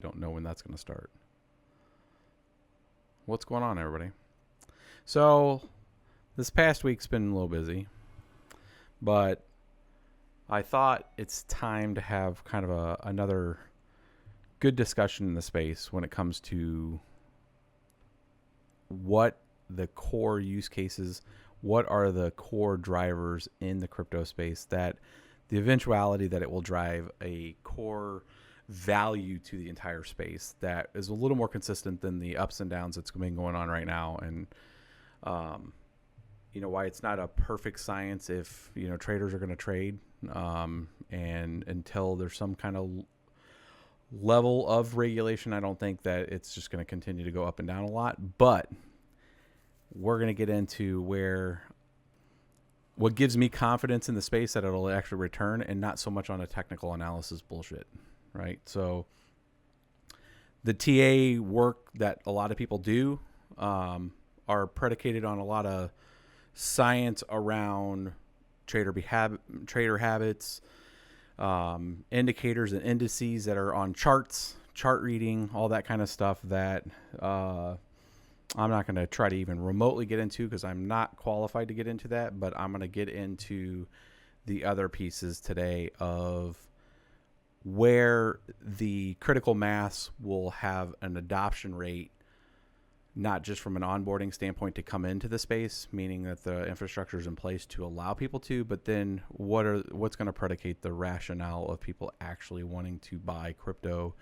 Don't know when that's going to start. What's going on, everybody? So, this past week's been a little busy, but I thought it's time to have kind of another good discussion in the space when it comes to what the core use cases, what are the core drivers in the crypto space that the eventuality that it will drive a core value to the entire space that is a little more consistent than the ups and downs that's been going on right now. And why it's not a perfect science if traders are going to trade, and until there's some kind of level of regulation, I don't think that it's just going to continue to go up and down a lot. But we're going to get into what gives me confidence in the space that it'll actually return, and not so much on a technical analysis bullshit. Right. So the TA work that a lot of people do are predicated on a lot of science around trader habits, indicators and indices that are on charts, chart reading, all that kind of stuff that I'm not going to try to even remotely get into because I'm not qualified to get into that. But I'm going to get into the other pieces today of where the critical mass will have an adoption rate, not just from an onboarding standpoint to come into the space, meaning that the infrastructure is in place to allow people to, but then what's going to predicate the rationale of people actually wanting to buy crypto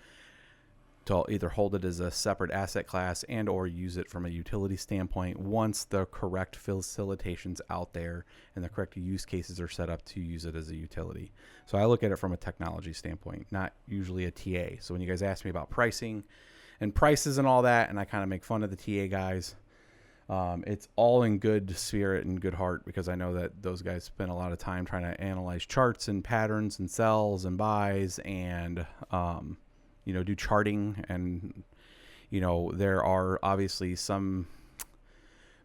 to either hold it as a separate asset class and or use it from a utility standpoint once the correct facilitation's out there and the correct use cases are set up to use it as a utility. So I look at it from a technology standpoint, not usually a TA. So when you guys ask me about pricing and prices and all that, and I kind of make fun of the TA guys, it's all in good spirit and good heart, because I know that those guys spend a lot of time trying to analyze charts and patterns and sells and buys and do charting. And there are obviously some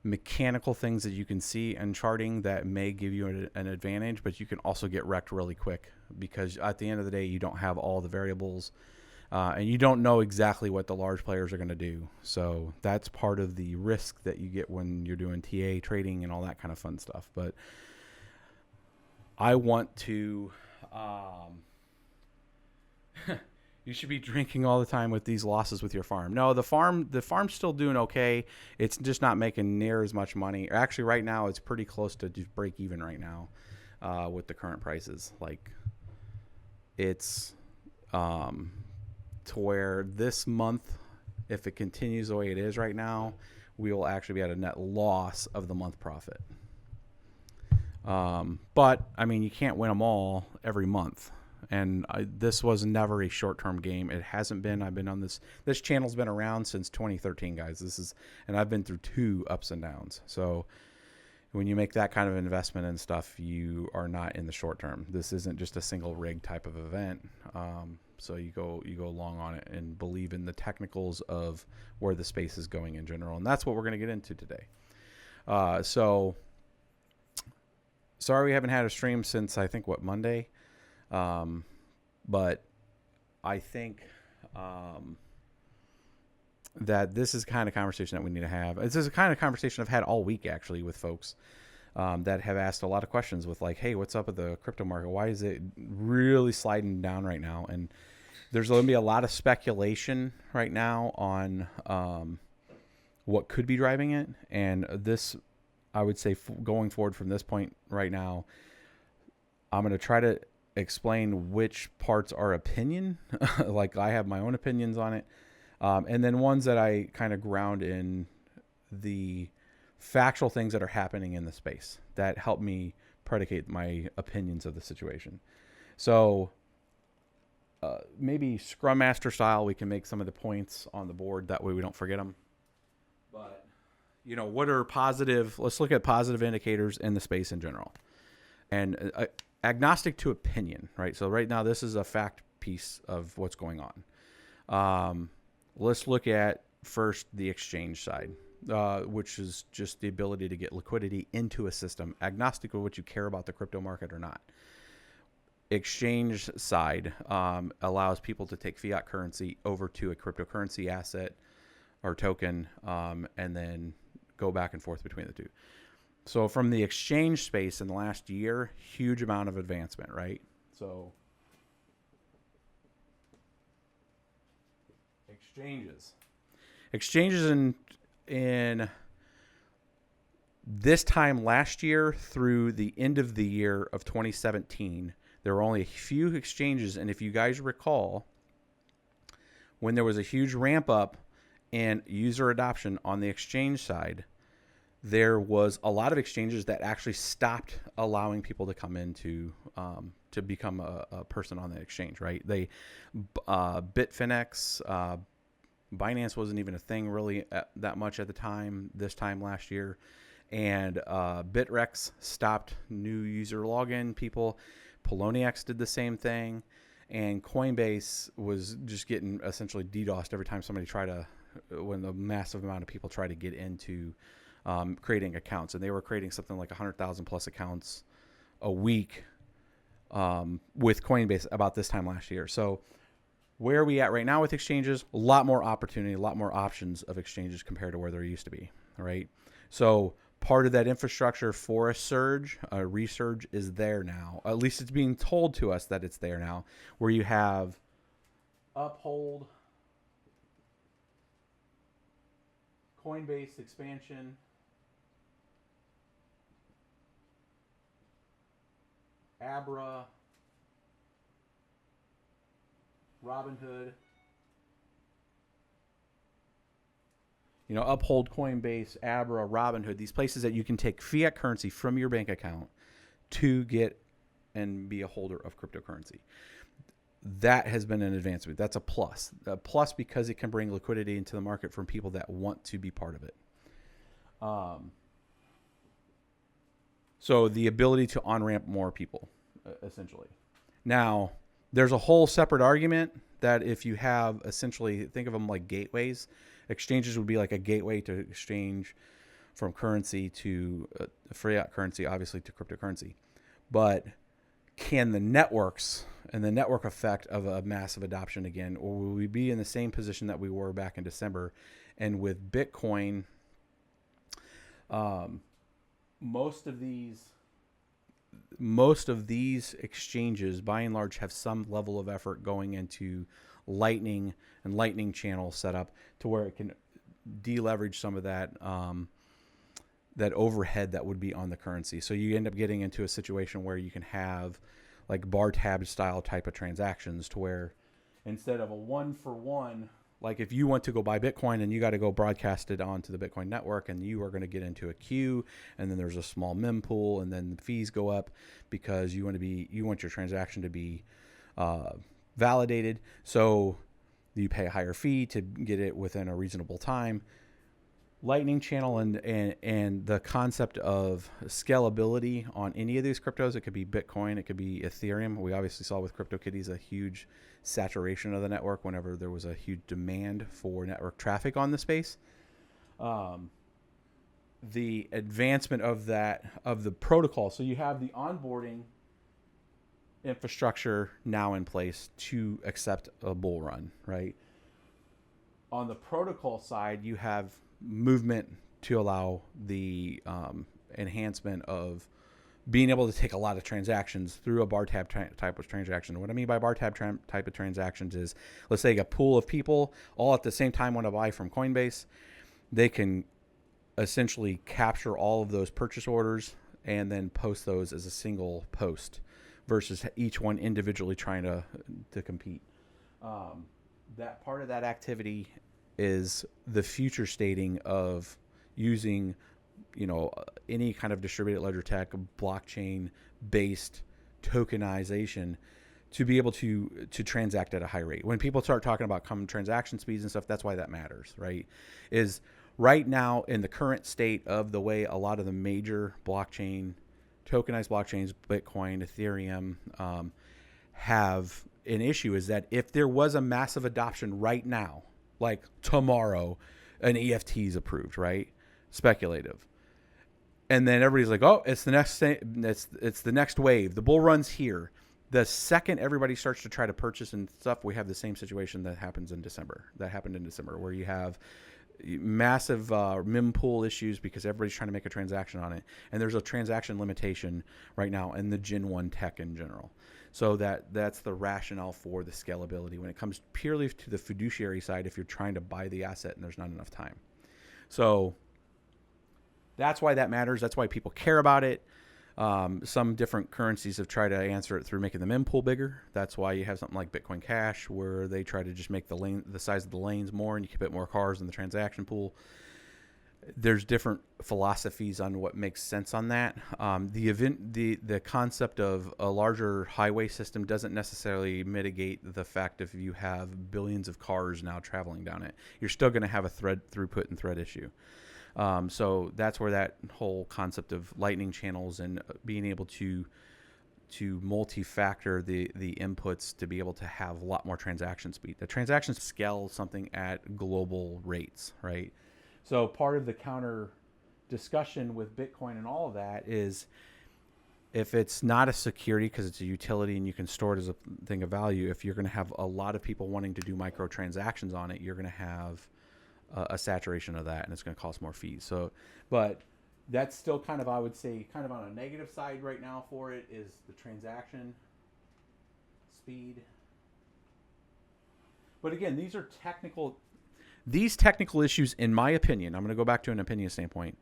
mechanical things that you can see in charting that may give you an advantage, but you can also get wrecked really quick, because at the end of the day you don't have all the variables, and you don't know exactly what the large players are going to do. So that's part of the risk that you get when you're doing TA trading and all that kind of fun stuff. But I want to you should be drinking all the time with these losses with your farm. No, the farm's still doing okay. It's just not making near as much money. Actually, right now it's pretty close to just break even right now, with the current prices. Like, it's to where this month, if it continues the way it is right now, we will actually be at a net loss of the month profit. But I mean, you can't win them all every month. And this was never a short-term game. It hasn't been. I've been on this channel's been around since 2013, guys. And I've been through 2 ups and downs. So when you make that kind of investment and stuff, you are not in the short term. This isn't just a single rig type of event. So you go long on it and believe in the technicals of where the space is going in general. And that's what we're going to get into today. So sorry we haven't had a stream since, I think, Monday. But I think that this is the kind of conversation that we need to have. This is the kind of conversation I've had all week, actually, with folks that have asked a lot of questions with, like, hey, what's up with the crypto market? Why is it really sliding down right now? And there's going to be a lot of speculation right now on what could be driving it. And this, I would say, going forward from this point right now, I'm going to try to explain which parts are opinion. Like, I have my own opinions on it. And then ones that I kind of ground in the factual things that are happening in the space that help me predicate my opinions of the situation. So maybe Scrum Master style, we can make some of the points on the board. That way we don't forget them. But, what are positive? Let's look at positive indicators in the space in general. And agnostic to opinion, right? So right now, this is a fact piece of what's going on. Let's look at first the exchange side, which is just the ability to get liquidity into a system, agnostic of what you care about the crypto market or not. exchange side allows people to take fiat currency over to a cryptocurrency asset or token, and then go back and forth between the two. So from the exchange space in the last year, huge amount of advancement, right? So exchanges in this time last year through the end of the year of 2017, there were only a few exchanges. And if you guys recall, when there was a huge ramp up in user adoption on the exchange side, there was a lot of exchanges that actually stopped allowing people to come in to become a person on the exchange, right? They Bitfinex, Binance wasn't even a thing really that much at the time, this time last year. And Bitrex stopped new user login people. Poloniex did the same thing. And Coinbase was just getting essentially DDoSed every time somebody when a massive amount of people try to get into creating accounts. And they were creating something like 100,000 plus accounts a week with Coinbase about this time last year. So where are we at right now with exchanges? A lot more opportunity, a lot more options of exchanges compared to where there used to be, right? So part of that infrastructure for a surge, a resurge is there now. At least it's being told to us that it's there now, where you have Uphold, Coinbase expansion, Abra, Robinhood, Uphold, Coinbase, Abra, Robinhood, these places that you can take fiat currency from your bank account to get and be a holder of cryptocurrency. That has been an advancement. That's a plus. A plus because it can bring liquidity into the market from people that want to be part of it. So the ability to on-ramp more people, essentially. Now, there's a whole separate argument that if you have essentially, think of them like gateways. Exchanges would be like a gateway to exchange from currency to fiat currency, obviously to cryptocurrency. But can the networks and the network effect of a massive adoption again, or will we be in the same position that we were back in December? And with Bitcoin, most of these exchanges, by and large, have some level of effort going into Lightning and Lightning channel setup to where it can deleverage some of that that overhead that would be on the currency. So you end up getting into a situation where you can have like bar tab style type of transactions to where instead of a 1-for-1, like if you want to go buy Bitcoin and you got to go broadcast it onto the Bitcoin network and you are going to get into a queue and then there's a small mempool and then the fees go up because you want your transaction to be validated. So you pay a higher fee to get it within a reasonable time. Lightning channel and the concept of scalability on any of these cryptos, it could be Bitcoin, it could be Ethereum. We obviously saw with CryptoKitties a huge saturation of the network whenever there was a huge demand for network traffic on the space. The advancement of the protocol. So you have the onboarding infrastructure now in place to accept a bull run, right? On the protocol side, you have movement to allow the enhancement of being able to take a lot of transactions through a bar tab type of transaction. What I mean by bar tab type of transactions is, let's say a pool of people all at the same time want to buy from Coinbase. They can essentially capture all of those purchase orders and then post those as a single post versus each one individually trying to compete. That part of that activity is the future stating of using, any kind of distributed ledger tech, blockchain-based tokenization to be able to transact at a high rate. When people start talking about common transaction speeds and stuff, that's why that matters, right? Is right now in the current state of the way a lot of the major tokenized blockchains, Bitcoin, Ethereum, have an issue is that if there was a massive adoption right now, like tomorrow, an EFT is approved, right? Speculative. And then everybody's like, oh, it's the next thing, it's the next wave. The bull run's here. The second everybody starts to try to purchase and stuff, we have the same situation that happened in December, where you have massive mempool issues because everybody's trying to make a transaction on it. And there's a transaction limitation right now in the Gen 1 tech in general. So that's the rationale for the scalability when it comes purely to the fiduciary side if you're trying to buy the asset and there's not enough time. So that's why that matters. That's why people care about it. Some different currencies have tried to answer it through making the mempool bigger. That's why you have something like Bitcoin Cash the they try to just make the size of the lanes more and you can fit more cars in the transaction pool. There's different philosophies on what makes sense on that. The concept of a larger highway system doesn't necessarily mitigate the fact if you have billions of cars now traveling down it. You're still going to have a throughput and thread issue. So that's where that whole concept of lightning channels and being able to multi-factor the inputs to be able to have a lot more transaction speed. The transactions scale something at global rates, right? So part of the counter discussion with Bitcoin and all of that is if it's not a security because it's a utility and you can store it as a thing of value, if you're going to have a lot of people wanting to do microtransactions on it, you're going to have a saturation of that and it's going to cost more fees. So, but that's still kind of, I would say, kind of on a negative side right now for it is the transaction speed. But again, these technical issues, in my opinion, I'm going to go back to an opinion standpoint,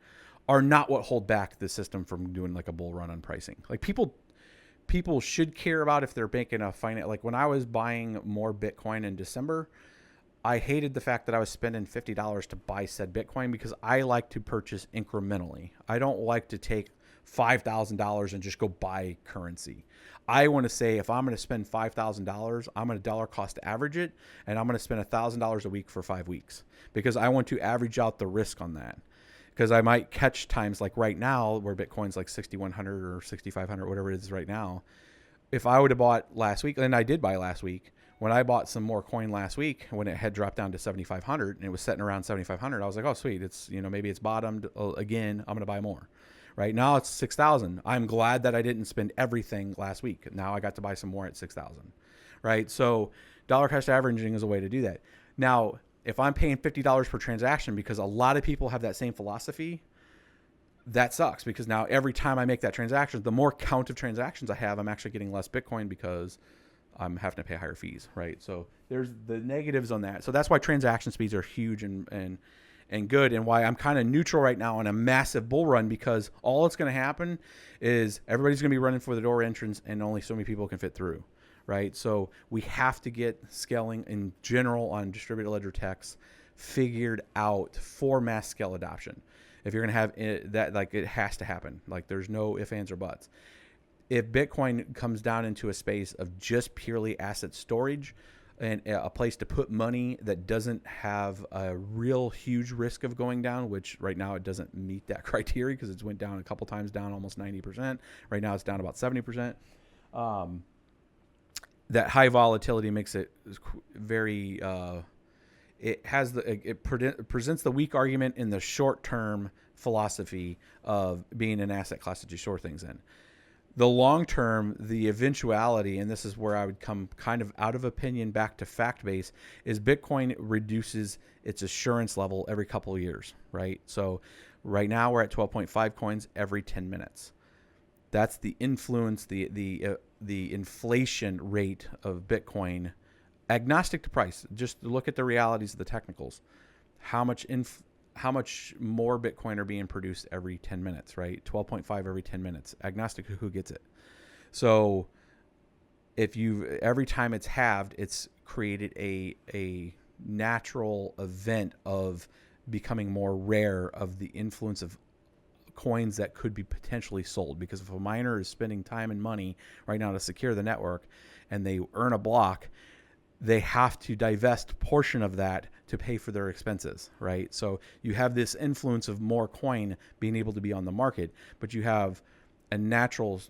are not what hold back the system from doing like a bull run on pricing. Like people should care about if they're making a finance. Like when I was buying more Bitcoin in December, I hated the fact that I was spending $50 to buy said Bitcoin because I like to purchase incrementally. I don't like to take $5,000 and just go buy currency. I want to say if I'm going to spend $5,000, I'm going to dollar cost average it, and I'm going to spend $1,000 a week for 5 weeks because I want to average out the risk on that. Because I might catch times like right now where Bitcoin's like 6,100 or 6,500, whatever it is right now. If I would have bought last week, and I did buy last week, when I bought some more coin last week, when it had dropped down to 7,500 and it was sitting around 7,500, I was like, oh, sweet. It's, maybe it's bottomed again. I'm going to buy more. Right now it's 6,000. I'm glad that I didn't spend everything last week. Now I got to buy some more at 6,000. Right. So dollar cost averaging is a way to do that. Now, if I'm paying $50 per transaction because a lot of people have that same philosophy, that sucks because now every time I make that transaction, the more count of transactions I have, I'm actually getting less Bitcoin because I'm having to pay higher fees, right? So there's the negatives on that. So that's why transaction speeds are huge and good, and why I'm kind of neutral right now on a massive bull run, because all that's going to happen is everybody's going to be running for the door entrance and only so many people can fit through, right? So we have to get scaling in general on distributed ledger techs figured out for mass scale adoption. If you're going to have that, like, it has to happen. Like, there's no ifs, ands, or buts. If Bitcoin comes down into a space of just purely asset storage and a place to put money that doesn't have a real huge risk of going down, which right now it doesn't meet that criteria because it's went down a couple times, down almost 90%. Right now it's down about 70%. That high volatility makes it very, it presents the weak argument in the short-term philosophy of being an asset class that you store things in. The long term, the eventuality, and this is where I would come kind of out of opinion back to fact base, is Bitcoin reduces its assurance level every couple of years, right? So right now we're at 12.5 coins every 10 minutes. That's the influence, the inflation rate of Bitcoin, agnostic to price. Just look at the realities of the technicals. How much more Bitcoin are being produced every 10 minutes, right? 12.5 every 10 minutes, agnostic to who gets it. So every time it's halved, it's created a natural event of becoming more rare of the influence of coins that could be potentially sold. Because if a miner is spending time and money right now to secure the network and they earn a block, they have to divest a portion of that to pay for their expenses, right? So you have this influence of more coin being able to be on the market, but you have a natural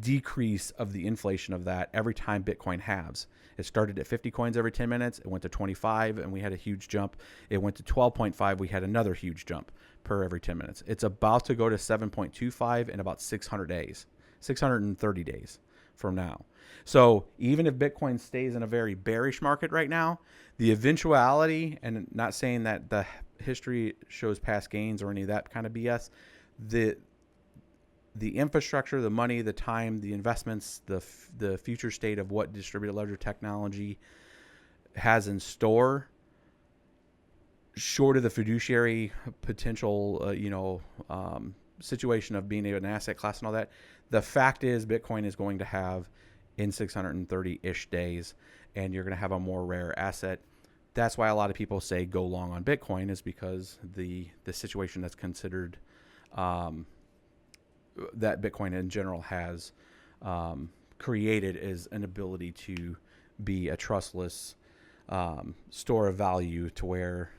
decrease of the inflation of that every time Bitcoin halves. It started at 50 coins every 10 minutes. It went to 25 and we had a huge jump. It went to 12.5. We had another huge jump per every 10 minutes. It's about to go to 7.25 in about 600 days, 630 days. from now. So even if Bitcoin stays in a very bearish market right now, the eventuality, and not saying that the history shows past gains or any of that kind of BS, the infrastructure, the money, the time, the investments, the future state of what distributed ledger technology has in store, short of the fiduciary potential, situation of being an asset class and all that, the fact is Bitcoin is going to have in 630-ish days, and you're going to have a more rare asset. That's why a lot of people say go long on Bitcoin, is because the situation that's considered that Bitcoin in general has created is an ability to be a trustless store of value, to where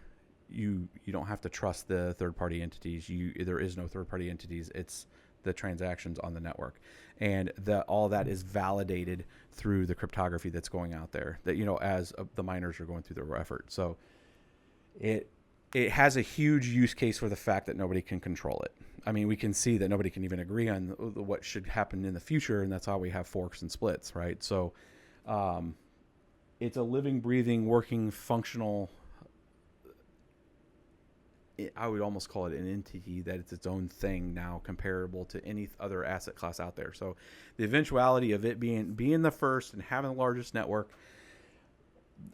you don't have to trust the third-party entities. There is no third-party entities. It's the transactions on the network, and all that is validated through the cryptography that's going out there, that as the miners are going through their effort. So it has a huge use case for the fact that nobody can control it. I mean, we can see that nobody can even agree on what should happen in the future, and that's how we have forks and splits, right? So it's a living, breathing, working, functional, I would almost call it an entity, that it's its own thing now, comparable to any other asset class out there. So the eventuality of it being the first and having the largest network,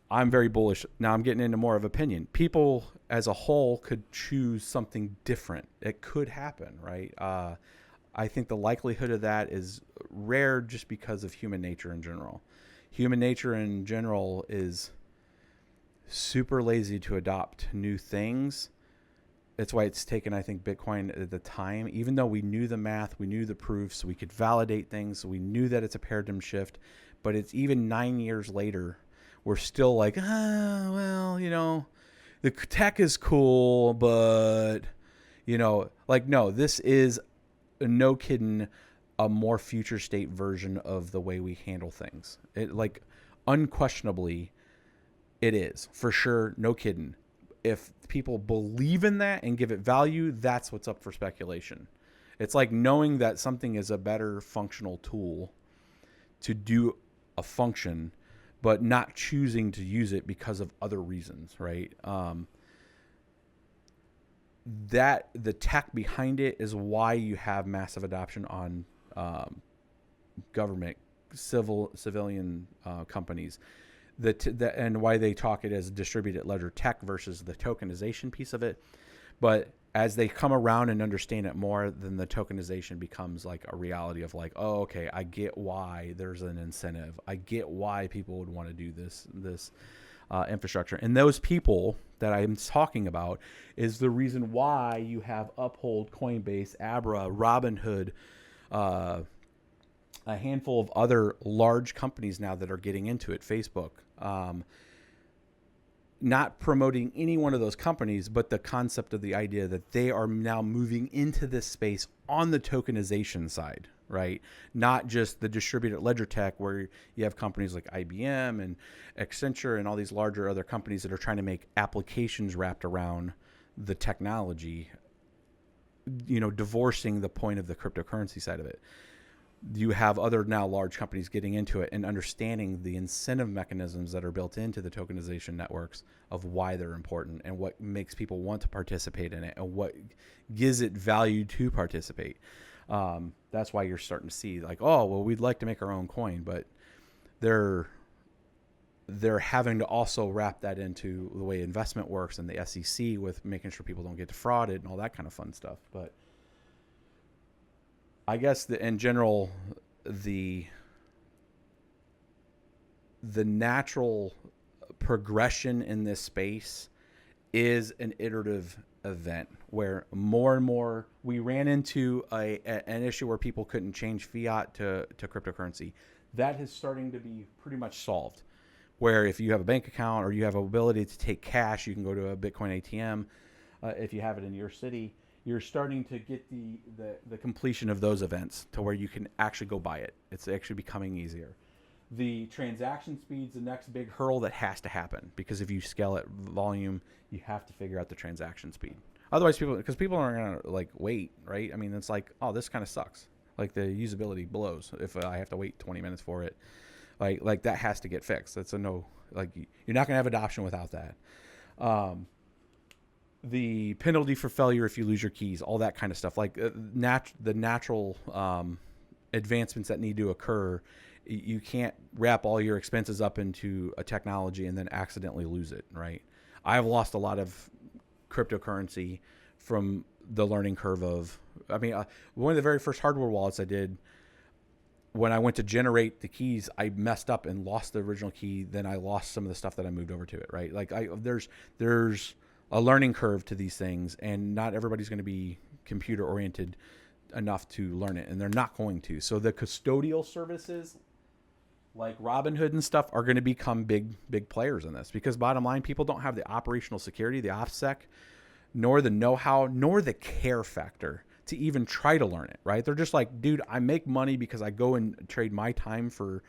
I'm very bullish. Now I'm getting into more of opinion. People as a whole could choose something different. It could happen, right? I think the likelihood of that is rare, just because of human nature in general. Human nature in general is super lazy to adopt new things. That's why it's taken, I think, Bitcoin at the time, even though we knew the math, we knew the proofs, we could validate things, so we knew that it's a paradigm shift. But it's even 9 years later, we're still like, the tech is cool, but, no, this is, no kidding, a more future state version of the way we handle things. It, unquestionably, it is, for sure, no kidding. If people believe in that and give it value, that's what's up for speculation. It's like knowing that something is a better functional tool to do a function, but not choosing to use it because of other reasons, right? That the tech behind it is why you have massive adoption on government, civilian companies. And why they talk it as distributed ledger tech versus the tokenization piece of it. But as they come around and understand it more, then the tokenization becomes like a reality of like, oh, okay, I get why there's an incentive. I get why people would want to do this infrastructure. And those people that I'm talking about is the reason why you have Uphold, Coinbase, Abra, Robinhood, a handful of other large companies now that are getting into it, Facebook. Not promoting any one of those companies, but the concept of the idea that they are now moving into this space on the tokenization side, right? Not just the distributed ledger tech, where you have companies like IBM and Accenture and all these larger other companies that are trying to make applications wrapped around the technology, divorcing the point of the cryptocurrency side of it. You have other now large companies getting into it and understanding the incentive mechanisms that are built into the tokenization networks of why they're important and what makes people want to participate in it and what gives it value to participate. That's why you're starting to see like, oh, well, we'd like to make our own coin, but they're having to also wrap that into the way investment works and the SEC with making sure people don't get defrauded and all that kind of fun stuff. But I guess in general, the natural progression in this space is an iterative event where more and more we ran into an issue where people couldn't change fiat to cryptocurrency. That is starting to be pretty much solved, where if you have a bank account or you have an ability to take cash, you can go to a Bitcoin ATM if you have it in your city. You're starting to get the completion of those events to where you can actually go buy it. It's actually becoming easier. The transaction speed's the next big hurdle that has to happen, because if you scale at volume, you have to figure out the transaction speed. Otherwise, people aren't going to wait, right? I mean, it's like, oh, this kind of sucks. Like the usability blows if I have to wait 20 minutes for it. Like that has to get fixed. That's a no. Like you're not going to have adoption without that. The penalty for failure if you lose your keys, all that kind of stuff. Like the natural advancements that need to occur. You can't wrap all your expenses up into a technology and then accidentally lose it, right? I've lost a lot of cryptocurrency from the learning curve of, one of the very first hardware wallets I did, when I went to generate the keys, I messed up and lost the original key. Then I lost some of the stuff that I moved over to it, right? Like there's a learning curve to these things, and not everybody's going to be computer oriented enough to learn it, and they're not going to. So the custodial services like Robinhood and stuff are going to become big players in this, because bottom line, people don't have the operational security, the OPSEC, nor the know-how, nor the care factor to even try to learn it, right? They're just like, dude, I make money because I go and trade my time for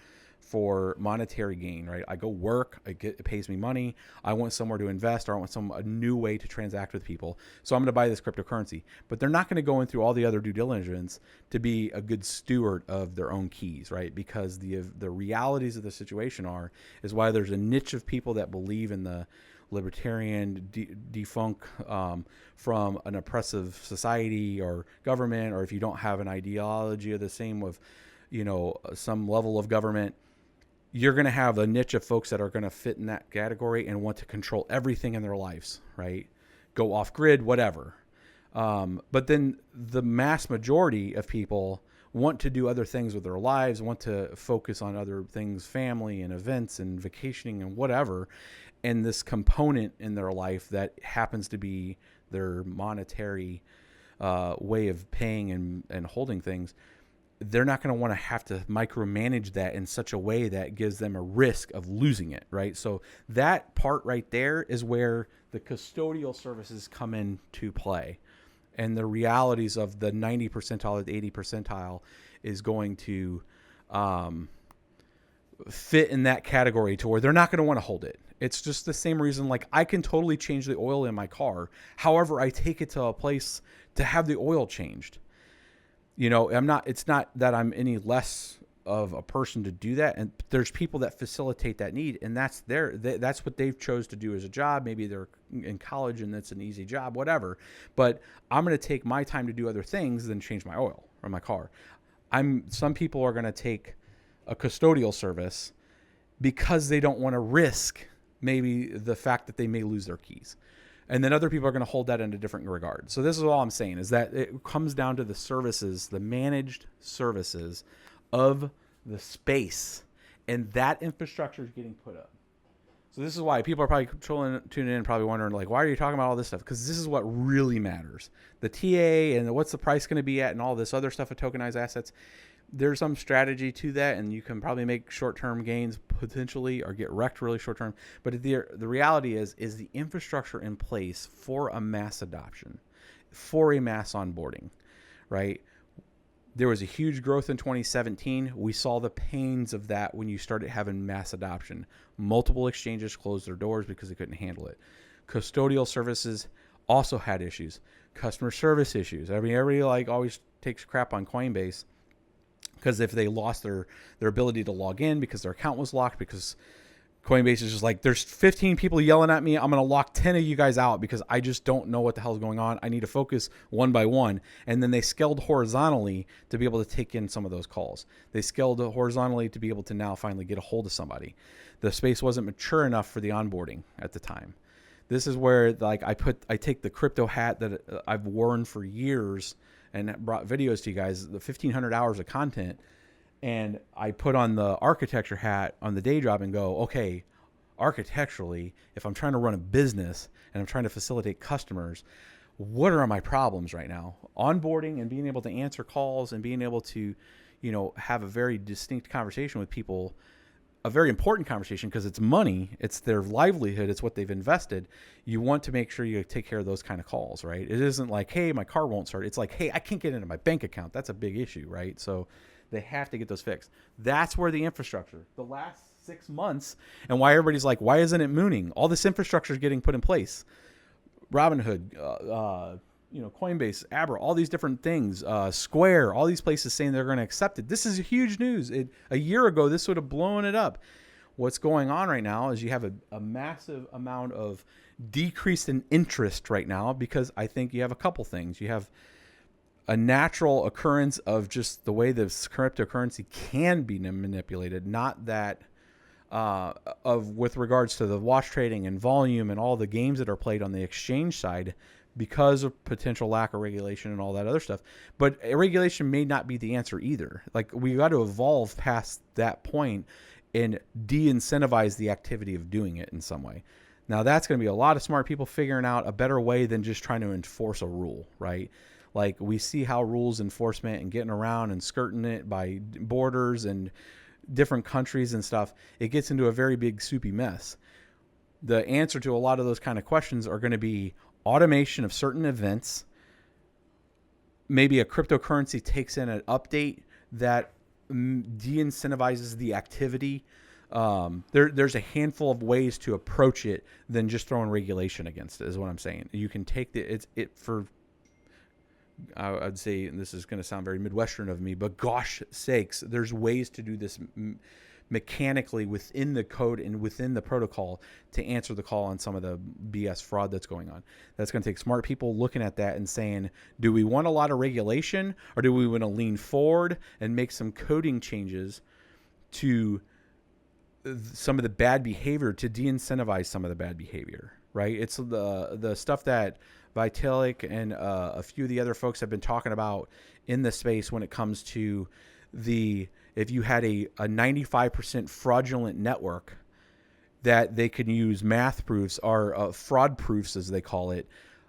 monetary gain, right? I go work, it pays me money. I want somewhere to invest, or I want a new way to transact with people. So I'm going to buy this cryptocurrency. But they're not going to go in through all the other due diligence to be a good steward of their own keys, right? Because the realities of the situation is why there's a niche of people that believe in the libertarian defunk from an oppressive society or government, or if you don't have an ideology of the same of, some level of government, you're going to have a niche of folks that are going to fit in that category and want to control everything in their lives, right? Go off grid, whatever. But then the mass majority of people want to do other things with their lives, want to focus on other things, family and events and vacationing and whatever. And this component in their life that happens to be their monetary way of paying and holding things, they're not going to want to have to micromanage that in such a way that gives them a risk of losing it, right? So that part right there is where the custodial services come into play. And the realities of the 90 percentile or the 80 percentile is going to fit in that category to where they're not going to want to hold it. It's just the same reason, like I can totally change the oil in my car. However, I take it to a place to have the oil changed. It's not that I'm any less of a person to do that. And there's people that facilitate that need, and that's what they've chose to do as a job. Maybe they're in college and it's an easy job, whatever. But I'm going to take my time to do other things than change my oil or my car. Some people are going to take a custodial service because they don't want to risk maybe the fact that they may lose their keys. And then other people are going to hold that in a different regard. So this is all I'm saying, is that it comes down to the services, the managed services of the space, and that infrastructure is getting put up. So this is why people are probably tuning in, probably wondering, like, why are you talking about all this stuff? Because this is what really matters. The TA and what's the price going to be at and all this other stuff of tokenized assets. There's some strategy to that, and you can probably make short-term gains potentially or get wrecked really short-term. But the reality is the infrastructure in place for a mass adoption, for a mass onboarding, right? There was a huge growth in 2017. We saw the pains of that when you started having mass adoption. Multiple exchanges closed their doors because they couldn't handle it. Custodial services also had issues. Customer service issues. Everybody always takes crap on Coinbase, because if they lost their ability to log in because their account was locked, because Coinbase is just like, there's 15 people yelling at me, I'm going to lock 10 of you guys out because I just don't know what the hell is going on. I need to focus one by one. And then they scaled horizontally to be able to take in some of those calls. They scaled horizontally to be able to now finally get a hold of somebody. The space wasn't mature enough for the onboarding at the time. This is where I take the crypto hat that I've worn for years and brought videos to you guys, the 1,500 hours of content, and I put on the architecture hat on the day job and go, okay, architecturally, if I'm trying to run a business and I'm trying to facilitate customers, what are my problems right now? Onboarding and being able to answer calls and being able to, have a very distinct conversation with people, a very important conversation, because it's money, it's their livelihood, it's what they've invested. You want to make sure you take care of those kind of calls, right? It isn't like, hey, my car won't start. It's like, hey, I can't get into my bank account. That's a big issue, right? So they have to get those fixed. That's where the infrastructure, the last 6 months, and why everybody's like, why isn't it mooning? All this infrastructure is getting put in place. Robinhood, Coinbase, Abra, all these different things, Square, all these places saying they're going to accept it. This is huge news. A year ago, this would have blown it up. What's going on right now is you have a massive amount of decrease in interest right now, because I think you have a couple things. You have a natural occurrence of just the way this cryptocurrency can be manipulated, not that with regards to the wash trading and volume and all the games that are played on the exchange side, because of potential lack of regulation and all that other stuff. But regulation may not be the answer either. Like, we got to evolve past that point and de-incentivize the activity of doing it in some way. Now, that's going to be a lot of smart people figuring out a better way than just trying to enforce a rule, right? Like, we see how rules enforcement and getting around and skirting it by borders and different countries and stuff, it gets into a very big soupy mess. The answer to a lot of those kind of questions are going to be automation of certain events. Maybe a cryptocurrency takes in an update that de-incentivizes the activity. There's a handful of ways to approach it than just throwing regulation against it, is what I'm saying. You can take I'd say, and this is going to sound very Midwestern of me, but gosh sakes, there's ways to do this mechanically within the code and within the protocol to answer the call on some of the BS fraud that's going on. That's going to take smart people looking at that and saying, do we want a lot of regulation, or do we want to lean forward and make some coding changes to some of the bad behavior, to de-incentivize some of the bad behavior, right? It's the stuff that Vitalik and a few of the other folks have been talking about in the space when it comes to if you had a 95% fraudulent network, that they can use math proofs, or fraud proofs as they call it,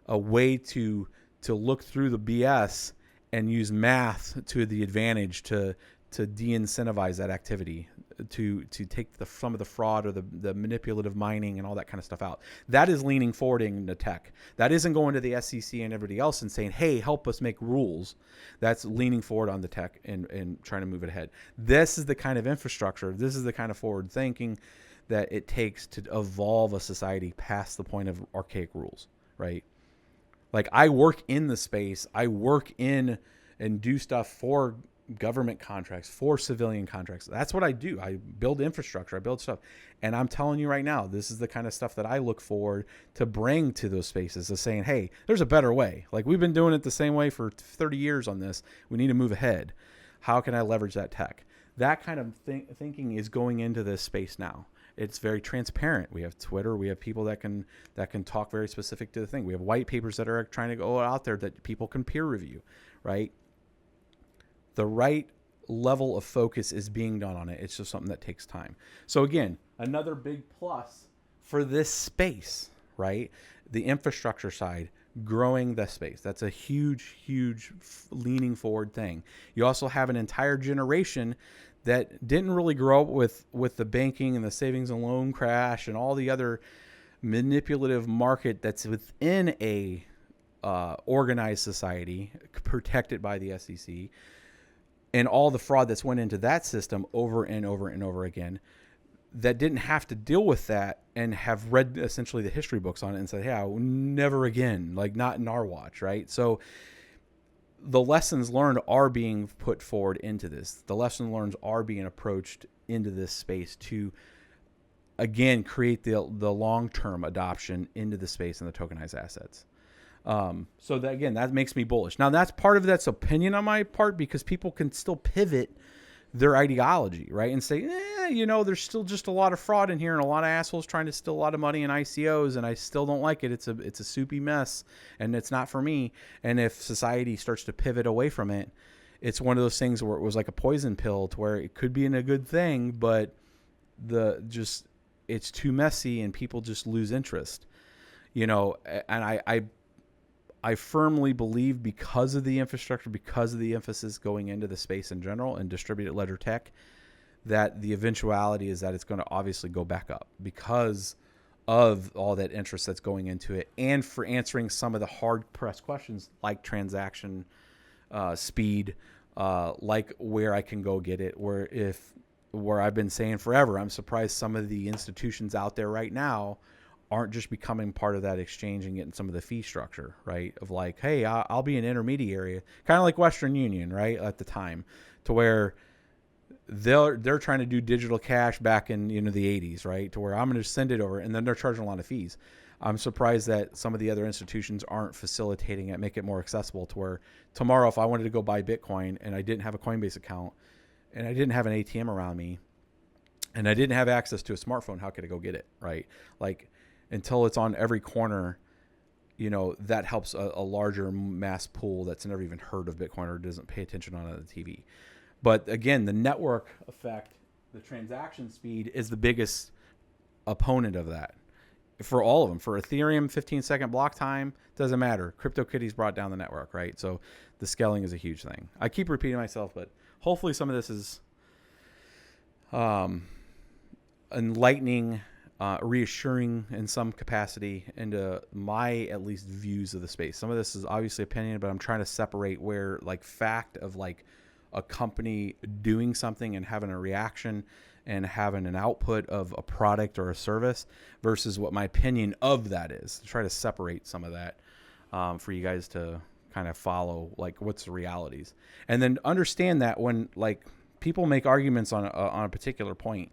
a way to look through the BS and use math to the advantage to de-incentivize that activity, to take some of the fraud or the manipulative mining and all that kind of stuff out. That is leaning forward into tech. That isn't going to the SEC and everybody else and saying, hey, help us make rules. That's leaning forward on the tech and trying to move it ahead. This is the kind of infrastructure, this is the kind of forward thinking that it takes to evolve a society past the point of archaic rules, right? Like, I work in the space, I work in and do stuff for government contracts, for civilian contracts. That's what I do. I build infrastructure, I build stuff. And I'm telling you right now, this is the kind of stuff that I look forward to bring to those spaces, of saying, hey, there's a better way. Like, we've been doing it the same way for 30 years on this. We need to move ahead. How can I leverage that tech? That kind of thinking is going into this space now. It's very transparent. We have Twitter. We have people that can talk very specific to the thing. We have white papers that are trying to go out there that people can peer review, right? The right level of focus is being done on it. It's just something that takes time. So again, another big plus for this space, right? The infrastructure side, growing the space. That's a huge, huge leaning forward thing. You also have an entire generation that didn't really grow up with the banking and the savings and loan crash and all the other manipulative market that's within a organized society protected by the SEC, and all the fraud that's went into that system over and over and over again, that didn't have to deal with that and have read essentially the history books on it and said, hey, never again, like, not in our watch, right? So the lessons learned are being put forward into this. The lessons learned are being approached into this space to, again, create the long-term adoption into the space and the tokenized assets. So that, again, that makes me bullish. Now, that's part of that's opinion on my part, because people can still pivot their ideology, right? And say, there's still just a lot of fraud in here and a lot of assholes trying to steal a lot of money in ICOs, and I still don't like it. It's a soupy mess, and it's not for me. And if society starts to pivot away from it, it's one of those things where it was like a poison pill, to where it could be in a good thing, but it's too messy and people just lose interest, and I firmly believe, because of the infrastructure, because of the emphasis going into the space in general and distributed ledger tech, that the eventuality is that it's going to obviously go back up because of all that interest that's going into it, and for answering some of the hard-pressed questions like transaction speed, like where I can go get it, where I've been saying forever, I'm surprised some of the institutions out there right now aren't just becoming part of that exchange and getting some of the fee structure, right? Of like, hey, I'll be an intermediary, kind of like Western Union, right? At the time, to where they're trying to do digital cash back in the 80s, right? To where I'm going to send it over, and then they're charging a lot of fees. I'm surprised that some of the other institutions aren't facilitating it, make it more accessible to where tomorrow, if I wanted to go buy Bitcoin and I didn't have a Coinbase account and I didn't have an ATM around me and I didn't have access to a smartphone, how could I go get it, right? Like, until it's on every corner, that helps a larger mass pool that's never even heard of Bitcoin or doesn't pay attention on the TV. But again, the network effect, the transaction speed is the biggest opponent of that for all of them. For Ethereum, 15-second block time, doesn't matter. CryptoKitties brought down the network, right? So the scaling is a huge thing. I keep repeating myself, but hopefully some of this is enlightening, reassuring in some capacity into my at least views of the space. Some of this is obviously opinion, but I'm trying to separate where like fact of like a company doing something and having a reaction and having an output of a product or a service versus what my opinion of that is. To try to separate some of that for you guys to kind of follow, like what's the realities, and then understand that when like people make arguments on a particular point.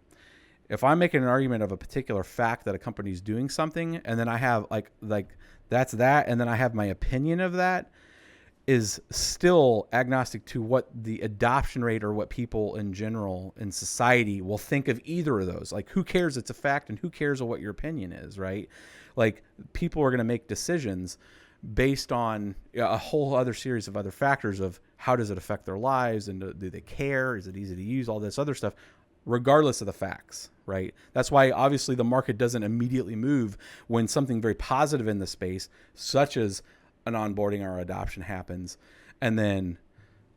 If I'm making an argument of a particular fact that a company's doing something, and then I have like that's that, and then I have my opinion of that, is still agnostic to what the adoption rate or what people in general in society will think of either of those. Like, who cares? It's a fact, and who cares what your opinion is, right? Like, people are going to make decisions based on a whole other series of other factors of how does it affect their lives, and do they care? Is it easy to use? All this other stuff, regardless of the facts, right? That's why obviously the market doesn't immediately move when something very positive in the space, such as an onboarding or adoption happens, and then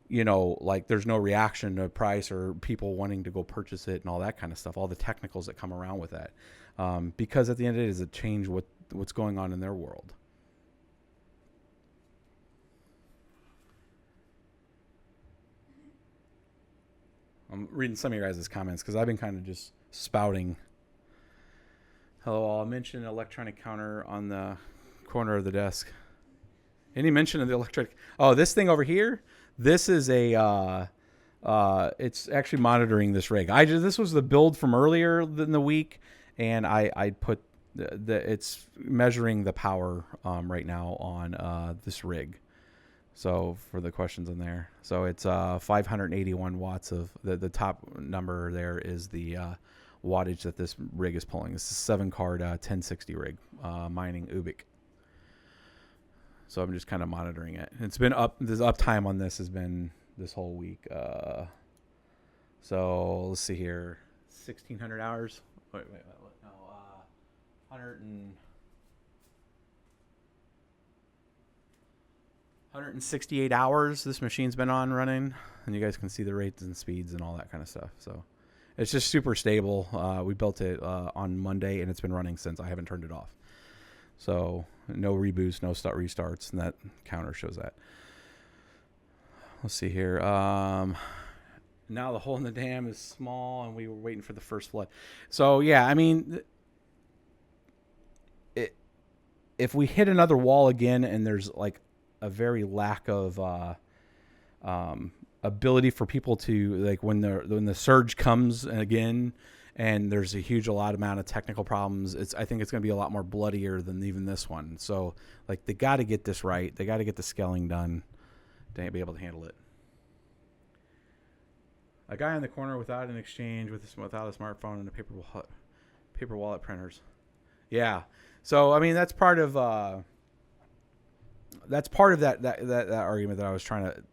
like there's no reaction to price or people wanting to go purchase it and all that kind of stuff, all the technicals that come around with that, because at the end of the day, does it change what's going on in their world? I'm reading some of your guys' comments because I've been kind of just spouting. Hello all. I mentioned electronic counter on the corner of the desk. Any mention of the electric? Oh, this thing over here. This is a. It's actually monitoring this rig. This was the build from earlier in the week, and I put it's measuring the power right now on this rig. So for the questions in there, so it's 581 watts of the top number there is the wattage that this rig is pulling. This is 7-card 1060 rig mining Ubik. So I'm just kind of monitoring it. It's been up. This uptime on this has been this whole week. So let's see here, 1,600 hours. Wait, no, 168 hours this machine's been on running, and you guys can see the rates and speeds and all that kind of stuff. So it's just super stable. We built it on Monday, and it's been running since. I haven't turned it off. So no reboots, no restarts, and that counter shows that. Let's see here. Now the hole in the dam is small, and we were waiting for the first flood. So yeah, I mean, if we hit another wall again, and there's like a very lack of ability for people to, like, when the surge comes again, and there's a lot amount of technical problems, I think it's going to be a lot more bloodier than even this one. So, like, they got to get this right. They got to get the scaling done to be able to handle it. A guy in the corner without an exchange, without a smartphone and a paper wallet printers. Yeah. So, I mean, that's part of that argument that I was trying to,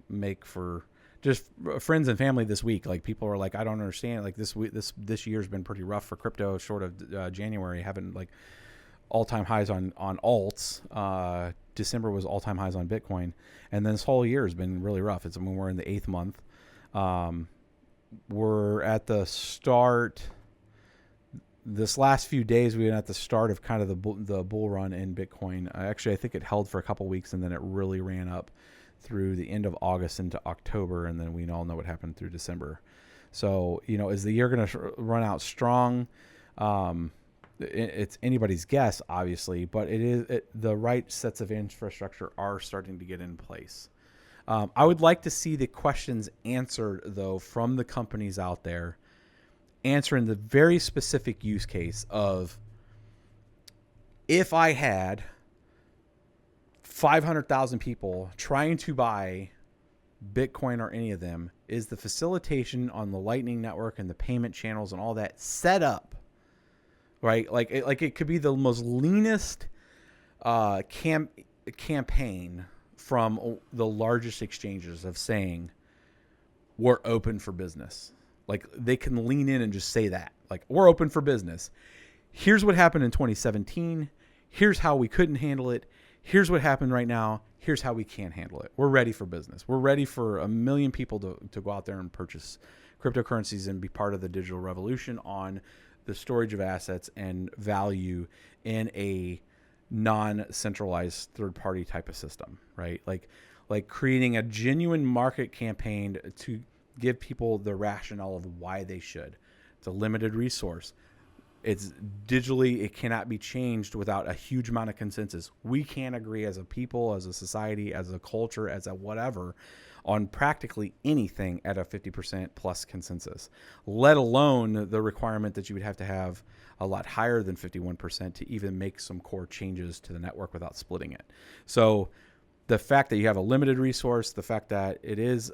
make for just friends and family this week. Like, people are like, I don't understand. Like, this year's been pretty rough for crypto, short of January having like all-time highs on alts. December was all-time highs on Bitcoin, and then this whole year has been really rough. We're in the 8th month. We're at the start. This last few days, we've been at the start of kind of the bull run in Bitcoin. Actually, I think it held for a couple weeks, and then it really ran up through the end of August into October, and then we all know what happened through December. So, is the year going to run out strong? it's anybody's guess, obviously, but the right sets of infrastructure are starting to get in place. I would like to see the questions answered, though, from the companies out there, answering the very specific use case of, if I had 500,000 people trying to buy Bitcoin or any of them, is the facilitation on the Lightning Network and the payment channels and all that set up, right? Like it could be the most leanest campaign from the largest exchanges of saying, we're open for business. Like, they can lean in and just say that, like, we're open for business. Here's what happened in 2017. Here's how we couldn't handle it. Here's what happened right now. Here's how we can handle it. We're ready for business. We're ready for 1 million people to go out there and purchase cryptocurrencies and be part of the digital revolution on the storage of assets and value in a non-centralized third-party type of system, right? Like creating a genuine market campaign to give people the rationale of why they should. It's a limited resource. It's digitally, it cannot be changed without a huge amount of consensus. We can't agree as a people, as a society, as a culture, as a whatever, on practically anything at a 50% plus consensus, let alone the requirement that you would have to have a lot higher than 51% to even make some core changes to the network without splitting it. So the fact that you have a limited resource, the fact that it is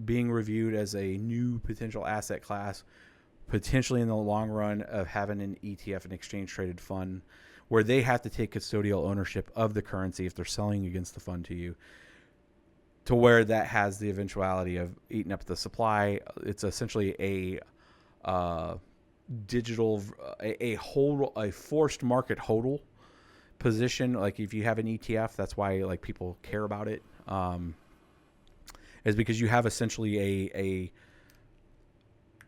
being reviewed as a new potential asset class, potentially in the long run of having an ETF, an exchange traded fund, where they have to take custodial ownership of the currency if they're selling against the fund to you, to where that has the eventuality of eating up the supply. It's essentially a forced market hodl position. Like, if you have an ETF, that's why like people care about it, is because you have essentially a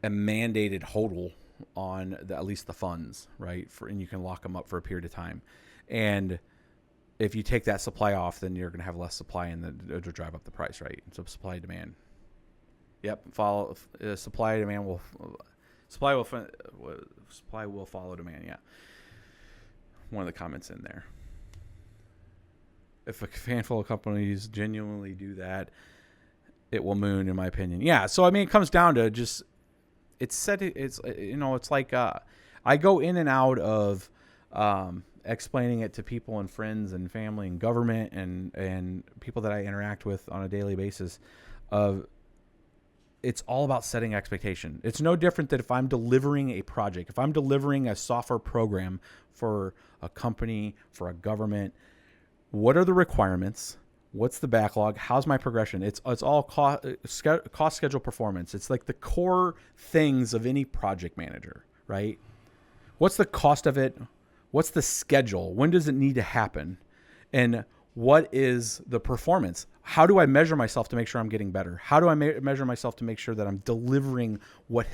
mandated hodl on at least the funds, right? And you can lock them up for a period of time. And if you take that supply off, then you're going to have less supply and to drive up the price, right? So supply demand. Yep. Supply will follow demand. Yeah. One of the comments in there. If a handful of companies genuinely do that, it will moon, in my opinion. Yeah. So, I mean, it comes down to just, it's like I go in and out of explaining it to people and friends and family and government and people that I interact with on a daily basis of, it's all about setting expectation. It's no different than if I'm delivering a project, if I'm delivering a software program for a company, for a government, what are the requirements? What's the backlog? How's my progression? It's all cost, schedule, performance. It's like the core things of any project manager, right? What's the cost of it? What's the schedule? When does it need to happen? And what is the performance? How do I measure myself to make sure I'm getting better? How do I measure myself to make sure that I'm delivering what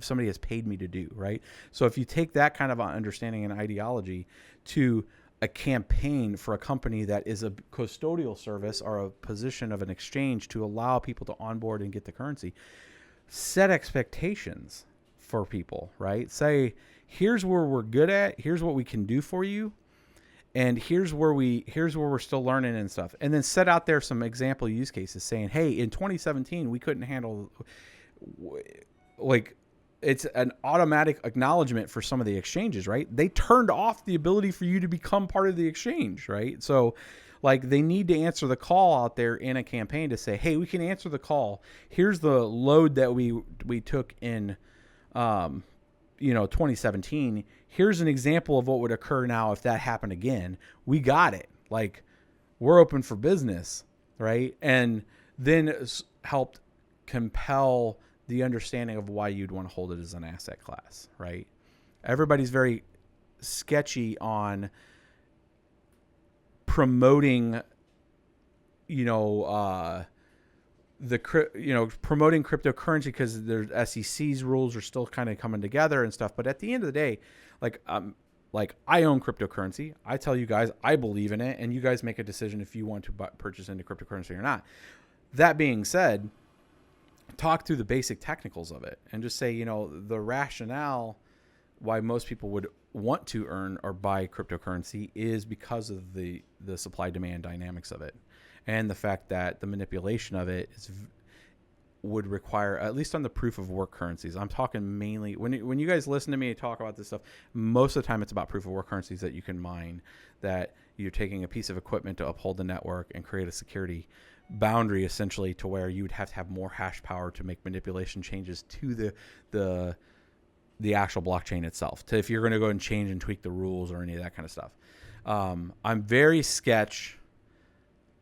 somebody has paid me to do, right? So if you take that kind of understanding and ideology to a campaign for a company that is a custodial service or a position of an exchange to allow people to onboard and get the currency, set expectations for people, right? Say, here's where we're good at, here's what we can do for you, and here's where we're still learning and stuff. And then set out there some example use cases saying, hey, in 2017 we couldn't handle, like, it's an automatic acknowledgement for some of the exchanges, right? They turned off the ability for you to become part of the exchange, right? So, like, they need to answer the call out there in a campaign to say, hey, we can answer the call. Here's the load that we took in 2017. Here's an example of what would occur now if that happened again. We got it. Like, we're open for business, right? And then helped compel the understanding of why you'd want to hold it as an asset class, right? Everybody's very sketchy on promoting, promoting cryptocurrency because their SEC's rules are still kind of coming together and stuff. But at the end of the day, like I own cryptocurrency. I tell you guys, I believe in it, and you guys make a decision if you want to purchase into cryptocurrency or not. That being said, talk through the basic technicals of it and just say, the rationale why most people would want to earn or buy cryptocurrency is because of the supply demand dynamics of it, and the fact that the manipulation of it would require, at least on the proof of work currencies. I'm talking mainly when you guys listen to me talk about this stuff, most of the time it's about proof of work currencies that you can mine, that you're taking a piece of equipment to uphold the network and create a security boundary essentially to where you would have to have more hash power to make manipulation changes to the actual blockchain itself, to if you're going to go and change and tweak the rules or any of that kind of stuff. I'm very sketch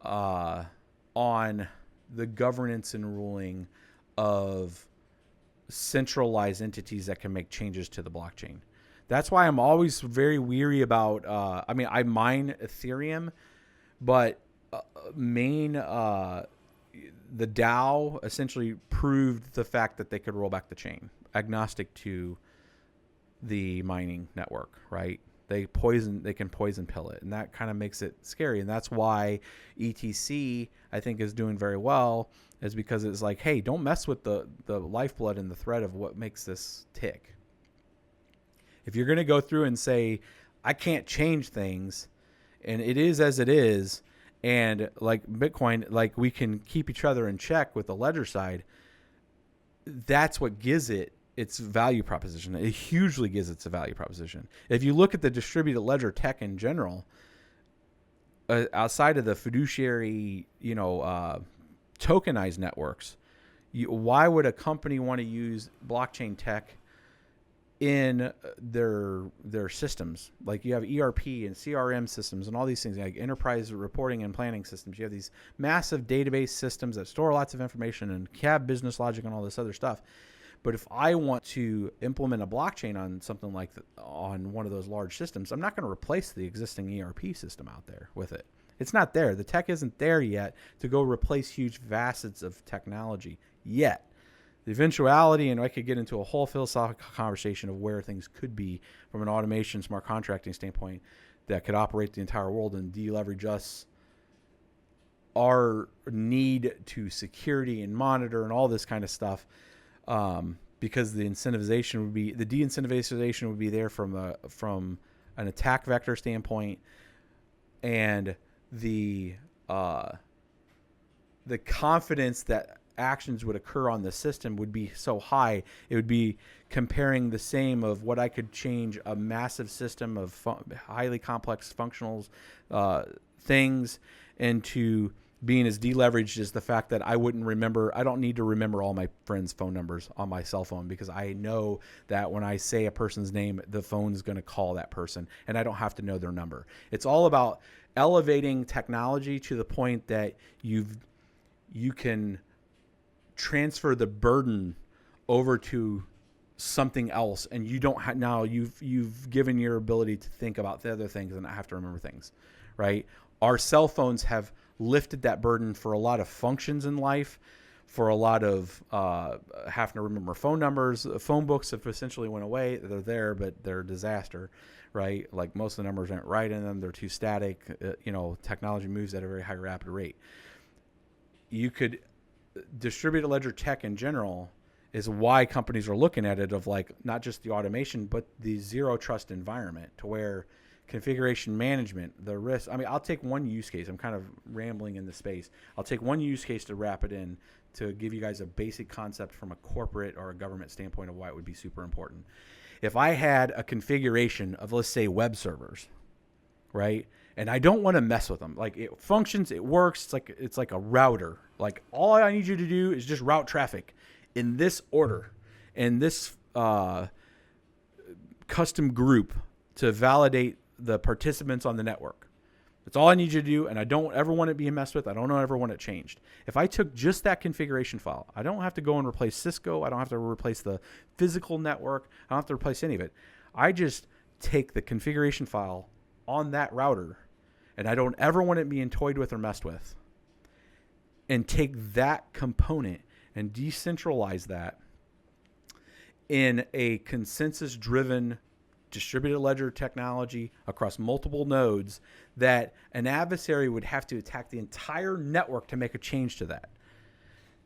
on the governance and ruling of centralized entities that can make changes to the blockchain. That's why I'm always very weary about, I mine Ethereum, but the DAO essentially proved the fact that they could roll back the chain, agnostic to the mining network, right? They can poison pill it, and that kind of makes it scary. And that's why ETC, I think, is doing very well, is because it's like, hey, don't mess with the lifeblood and the thread of what makes this tick. If you're going to go through and say, I can't change things, and it is as it is, and like Bitcoin, like we can keep each other in check with the ledger side, that's what gives it its value proposition. It hugely gives it a value proposition. If you look at the distributed ledger tech in general, outside of the fiduciary, tokenized networks, why would a company want to use blockchain tech in their systems? Like you have ERP and CRM systems and all these things, like enterprise reporting and planning systems. You have these massive database systems that store lots of information and have business logic and all this other stuff. But if I want to implement a blockchain on something like on one of those large systems, I'm not going to replace the existing ERP system out there with it. It's not there. The tech isn't there yet to go replace huge facets of technology yet. The eventuality, and I could get into a whole philosophical conversation of where things could be from an automation, smart contracting standpoint that could operate the entire world and deleverage us, our need to security and monitor and all this kind of stuff. Because the de-incentivization would be there from an attack vector standpoint, and the confidence that actions would occur on the system would be so high. It would be comparing the same of what I could change a massive system of highly complex functional things into being as deleveraged as the fact that I don't need to remember all my friends' phone numbers on my cell phone, because I know that when I say a person's name, the phone's going to call that person and I don't have to know their number. It's all about elevating technology to the point that you can transfer the burden over to something else, and you don't now you've given your ability to think about the other things and not have to remember things, right? Our cell phones have lifted that burden for a lot of functions in life, for a lot of having to remember phone numbers. Phone books have essentially went away. They're there, but they're a disaster, right? Like most of the numbers aren't right in them. They're too static. Technology moves at a very high rapid rate. You could distribute a ledger tech in general is why companies are looking at it of like not just the automation, but the zero trust environment, to where configuration management, the risk. I'll take one use case. I'm kind of rambling in the space. I'll take one use case to wrap it in to give you guys a basic concept from a corporate or a government standpoint of why it would be super important. If I had a configuration of, let's say, web servers, right? And I don't want to mess with them. Like, it functions, it works. It's like a router. Like, all I need you to do is just route traffic in this order, in this custom group to validate the participants on the network. That's all I need you to do, and I don't ever want it being messed with. I don't ever want it changed. If I took just that configuration file, I don't have to go and replace Cisco. I don't have to replace the physical network. I don't have to replace any of it. I just take the configuration file on that router, and I don't ever want it being toyed with or messed with, and take that component and decentralize that in a consensus-driven distributed ledger technology across multiple nodes, that an adversary would have to attack the entire network to make a change to that,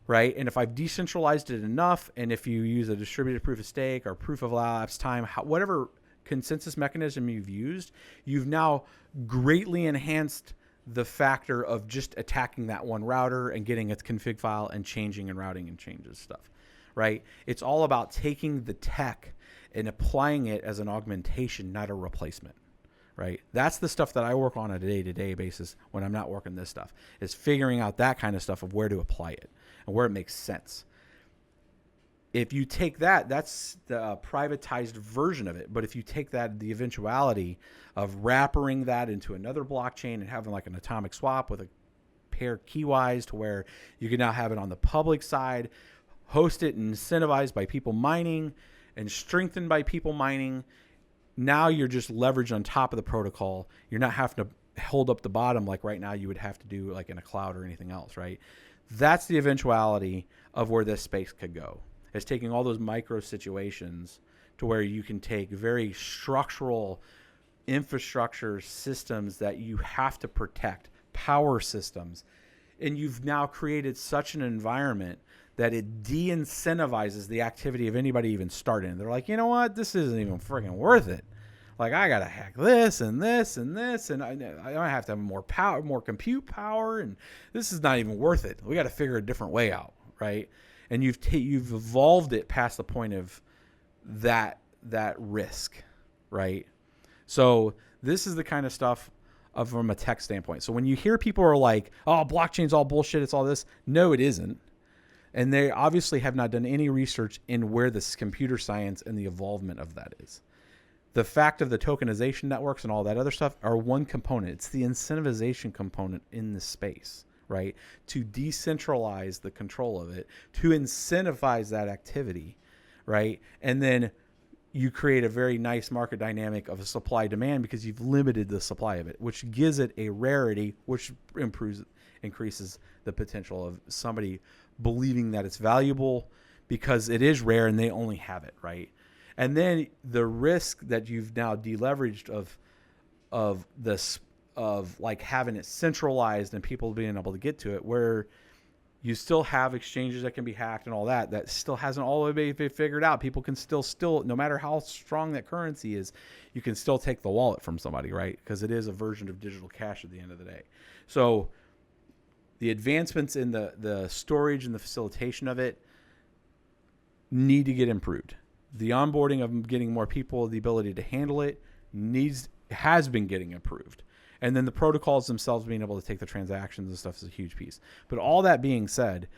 right? And if I've decentralized it enough, and if you use a distributed proof of stake or proof of elapsed time, whatever consensus mechanism you've used, you've now greatly enhanced the factor of just attacking that one router and getting its config file and changing and routing and changes stuff, right? It's all about taking the tech and applying it as an augmentation, not a replacement, right? That's the stuff that I work on a day-to-day basis when I'm not working this stuff, is figuring out that kind of stuff of where to apply it and where it makes sense. If you take that, that's the privatized version of it. But if you take that, the eventuality of wrapping that into another blockchain and having like an atomic swap with a pair keywise to where you can now have it on the public side, host it and incentivized by people mining and strengthened by people mining, now you're just leveraged on top of the protocol. You're not having to hold up the bottom like right now you would have to do like in a cloud or anything else, right? That's the eventuality of where this space could go. It's taking all those micro situations to where you can take very structural infrastructure systems that you have to protect, power systems, and you've now created such an environment that it de-incentivizes the activity of anybody even starting. They're like, you know what? This isn't even freaking worth it. Like, I got to hack this and this and this, and I have to have more power, more compute power, and this is not even worth it. We got to figure a different way out, right? And you've evolved it past the point of that risk, right? So this is the kind of stuff from a tech standpoint. So when you hear people are like, oh, blockchain's all bullshit, it's all this. No, it isn't. And they obviously have not done any research in where this computer science and the evolvement of that is. The fact of the tokenization networks and all that other stuff are one component. It's the incentivization component in the space, right? To decentralize the control of it, to incentivize that activity, right? And then you create a very nice market dynamic of a supply demand because you've limited the supply of it, which gives it a rarity, which increases the potential of somebody believing that it's valuable because it is rare and they only have it, right? And then the risk that you've now deleveraged of this, of like having it centralized and people being able to get to it, where you still have exchanges that can be hacked and all that, that still hasn't all the way been figured out. People can still, no matter how strong that currency is, you can still take the wallet from somebody, right? Because it is a version of digital cash at the end of the day. So the advancements in the storage and the facilitation of it need to get improved. The onboarding of getting more people, the ability to handle it has been getting improved. And then the protocols themselves being able to take the transactions and stuff is a huge piece. But all that being said,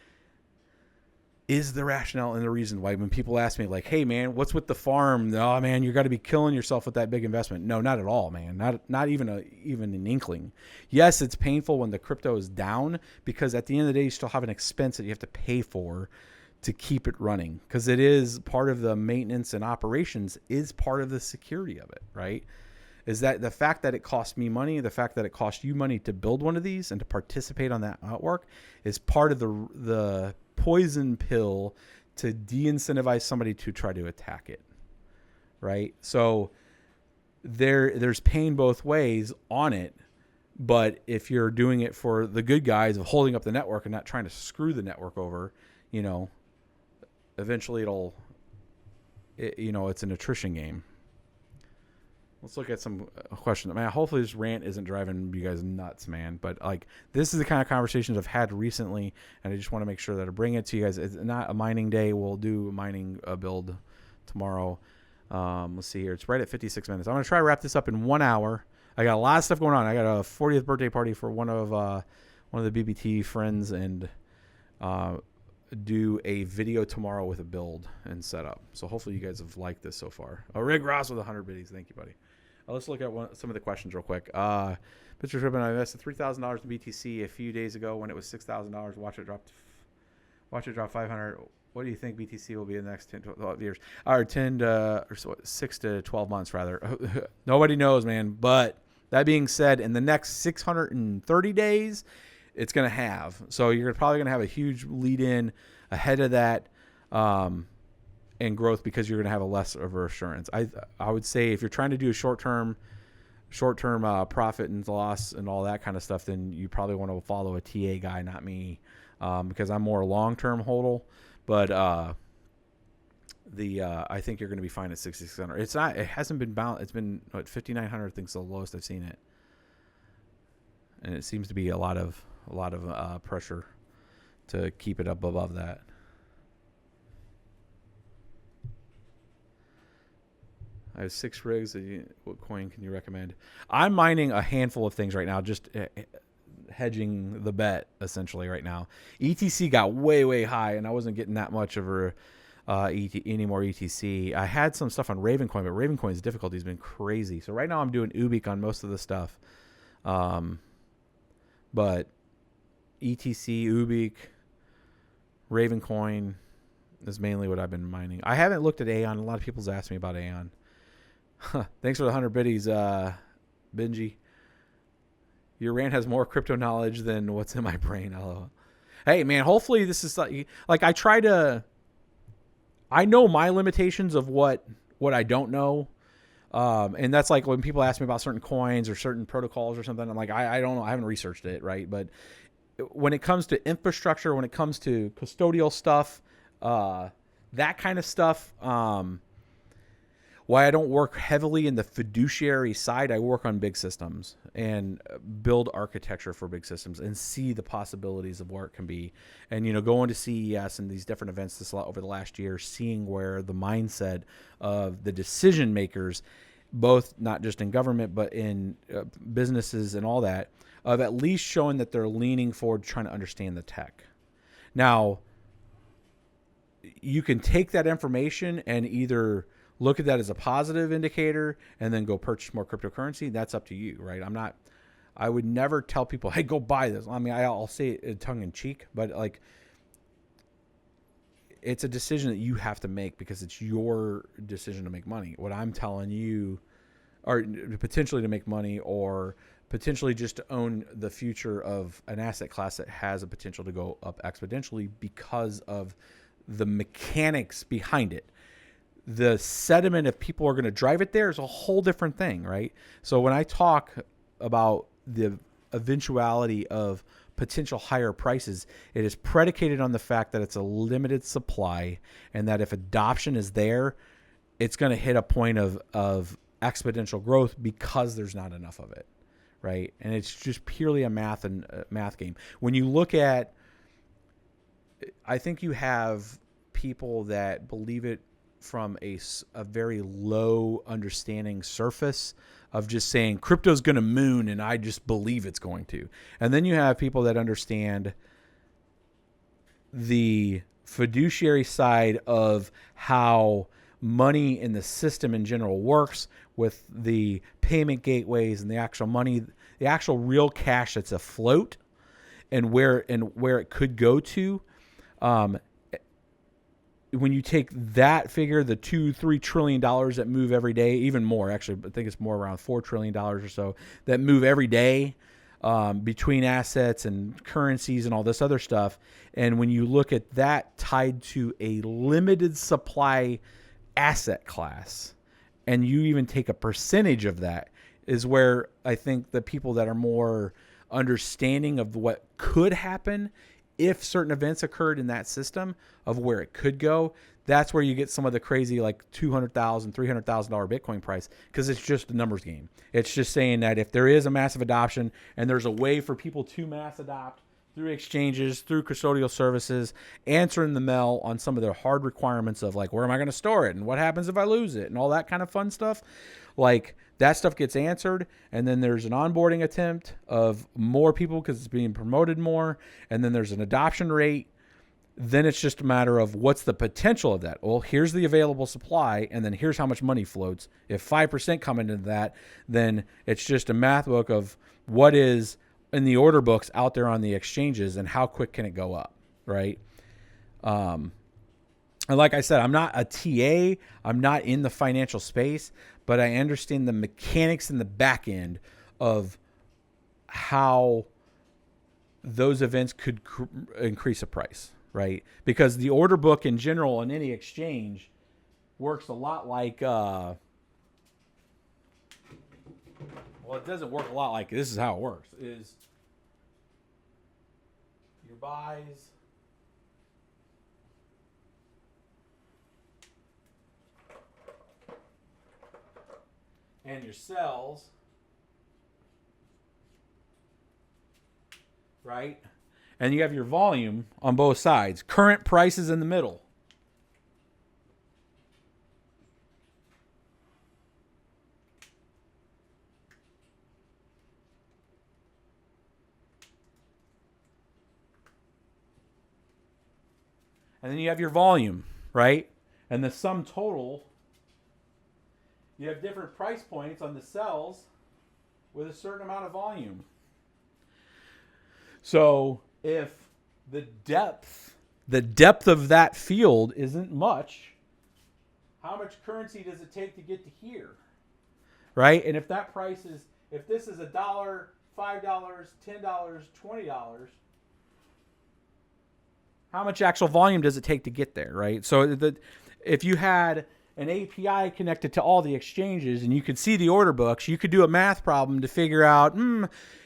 is the rationale and the reason why when people ask me like, hey man, what's with the farm? Oh man, you got to be killing yourself with that big investment. No, not at all, man. Not even an inkling. Yes, it's painful when the crypto is down because at the end of the day, you still have an expense that you have to pay for to keep it running, because it is part of the maintenance and operations, is part of the security of it, right? Is that the fact that it costs me money, the fact that it costs you money to build one of these and to participate on that artwork is part of the poison pill to de-incentivize somebody to try to attack it, right? So there's pain both ways on it, but if you're doing it for the good guys of holding up the network and not trying to screw the network over, eventually it's an attrition game. Let's look at some questions. Man, hopefully this rant isn't driving you guys nuts, man. But like, this is the kind of conversations I've had recently, and I just want to make sure that I bring it to you guys. It's not a mining day. We'll do a mining build tomorrow. Let's see here. It's right at 56 minutes. I'm going to try to wrap this up in 1 hour. I got a lot of stuff going on. I got a 40th birthday party for one of the BBT friends, and do a video tomorrow with a build and setup. So hopefully you guys have liked this so far. Rick Ross with 100 biddies. Thank you, buddy. Let's look at some of the questions real quick. Mr. Trippin, I invested $3,000 in BTC a few days ago when it was $6,000. Watch it drop 500. What do you think BTC will be in the next 10 to 12 years? Or 6 to 12 months, rather. Nobody knows, man. But that being said, in the next 630 days, it's going to have. So you're probably going to have a huge lead in ahead of that and growth, because you're going to have a less of assurance. I would say if you're trying to do a short-term profit and loss and all that kind of stuff, then you probably want to follow a TA guy, not me, because I'm more long-term hodl. But I think you're going to be fine at 6,600. It's not. It hasn't been bound. It's been what 5,900. I think is the lowest I've seen it, and it seems to be a lot of pressure to keep it up above that. I have 6 rigs. What coin can you recommend? I'm mining a handful of things right now, just hedging the bet essentially right now. ETC got way high, and I wasn't getting that much of any more ETC. I had some stuff on Ravencoin, but Ravencoin's difficulty has been crazy. So right now I'm doing Ubik on most of the stuff. But ETC, Ubik, Ravencoin is mainly what I've been mining. I haven't looked at Aeon. A lot of people's asked me about Aeon. Thanks for the 100 biddies, Benji. Your rant has more crypto knowledge than what's in my brain. LOL. Hey, man, hopefully this is like I know my limitations of what I don't know. And that's like when people ask me about certain coins or certain protocols or something, I'm like, I don't know. I haven't researched it, right? But when it comes to infrastructure, when it comes to custodial stuff, that kind of stuff, why I don't work heavily in the fiduciary side, I work on big systems and build architecture for big systems and see the possibilities of where it can be. And, going to CES and these different events over the last year, seeing where the mindset of the decision makers, both not just in government, but in businesses and all that, of at least showing that they're leaning forward, trying to understand the tech. Now, you can take that information and either look at that as a positive indicator and then go purchase more cryptocurrency. That's up to you, right? I would never tell people, hey, go buy this. I mean, I'll say it tongue in cheek, but like, it's a decision that you have to make because it's your decision to make money. What I'm telling you, or potentially to make money, or potentially just to own the future of an asset class that has a potential to go up exponentially because of the mechanics behind it. The sediment of people are going to drive it there is a whole different thing, right? So when I talk about the eventuality of potential higher prices, it is predicated on the fact that it's a limited supply and that if adoption is there, it's going to hit a point of exponential growth because there's not enough of it, right? And it's just purely a math game. When you look at, I think you have people that believe it from a very low understanding surface of just saying crypto's going to moon and I just believe it's going to. And then you have people that understand the fiduciary side of how money in the system in general works with the payment gateways and the actual money, the actual real cash that's afloat and where it could go to. When you take that figure, the $2-3 trillion that move every day, even more, actually, I think it's more around $4 trillion or so that move every day between assets and currencies and all this other stuff. And when you look at that tied to a limited supply asset class, and you even take a percentage of that, is where I think the people that are more understanding of what could happen if certain events occurred in that system of where it could go, that's where you get some of the crazy like $200,000, $300,000 Bitcoin price, because it's just a numbers game. It's just saying that if there is a massive adoption and there's a way for people to mass adopt through exchanges, through custodial services, answering the mail on some of their hard requirements of like, where am I going to store it? And what happens if I lose it? And all that kind of fun stuff. Like that stuff gets answered. And then there's an onboarding attempt of more people because it's being promoted more. And then there's an adoption rate. Then it's just a matter of what's the potential of that. Well, here's the available supply. And then here's how much money floats. If 5% come into that, then it's just a math book of what is in the order books out there on the exchanges and how quick can it go up, right? And like I said, I'm not a TA. I'm not in the financial space, but I understand the mechanics in the back end of how those events could increase a price, right? Because the order book in general on any exchange works a lot like, well, it doesn't work a lot like this is how it works. Is your buys and your sells, right? And you have your volume on both sides. Current prices in the middle. And then you have your volume, right? And the sum total, you have different price points on the cells with a certain amount of volume. So if the depth of that field isn't much, how much currency does it take to get to here? Right? And if that price is, if this is $1, $5, $10, $20, how much actual volume does it take to get there, right? So if you had an API connected to all the exchanges and you could see the order books, you could do a math problem to figure out,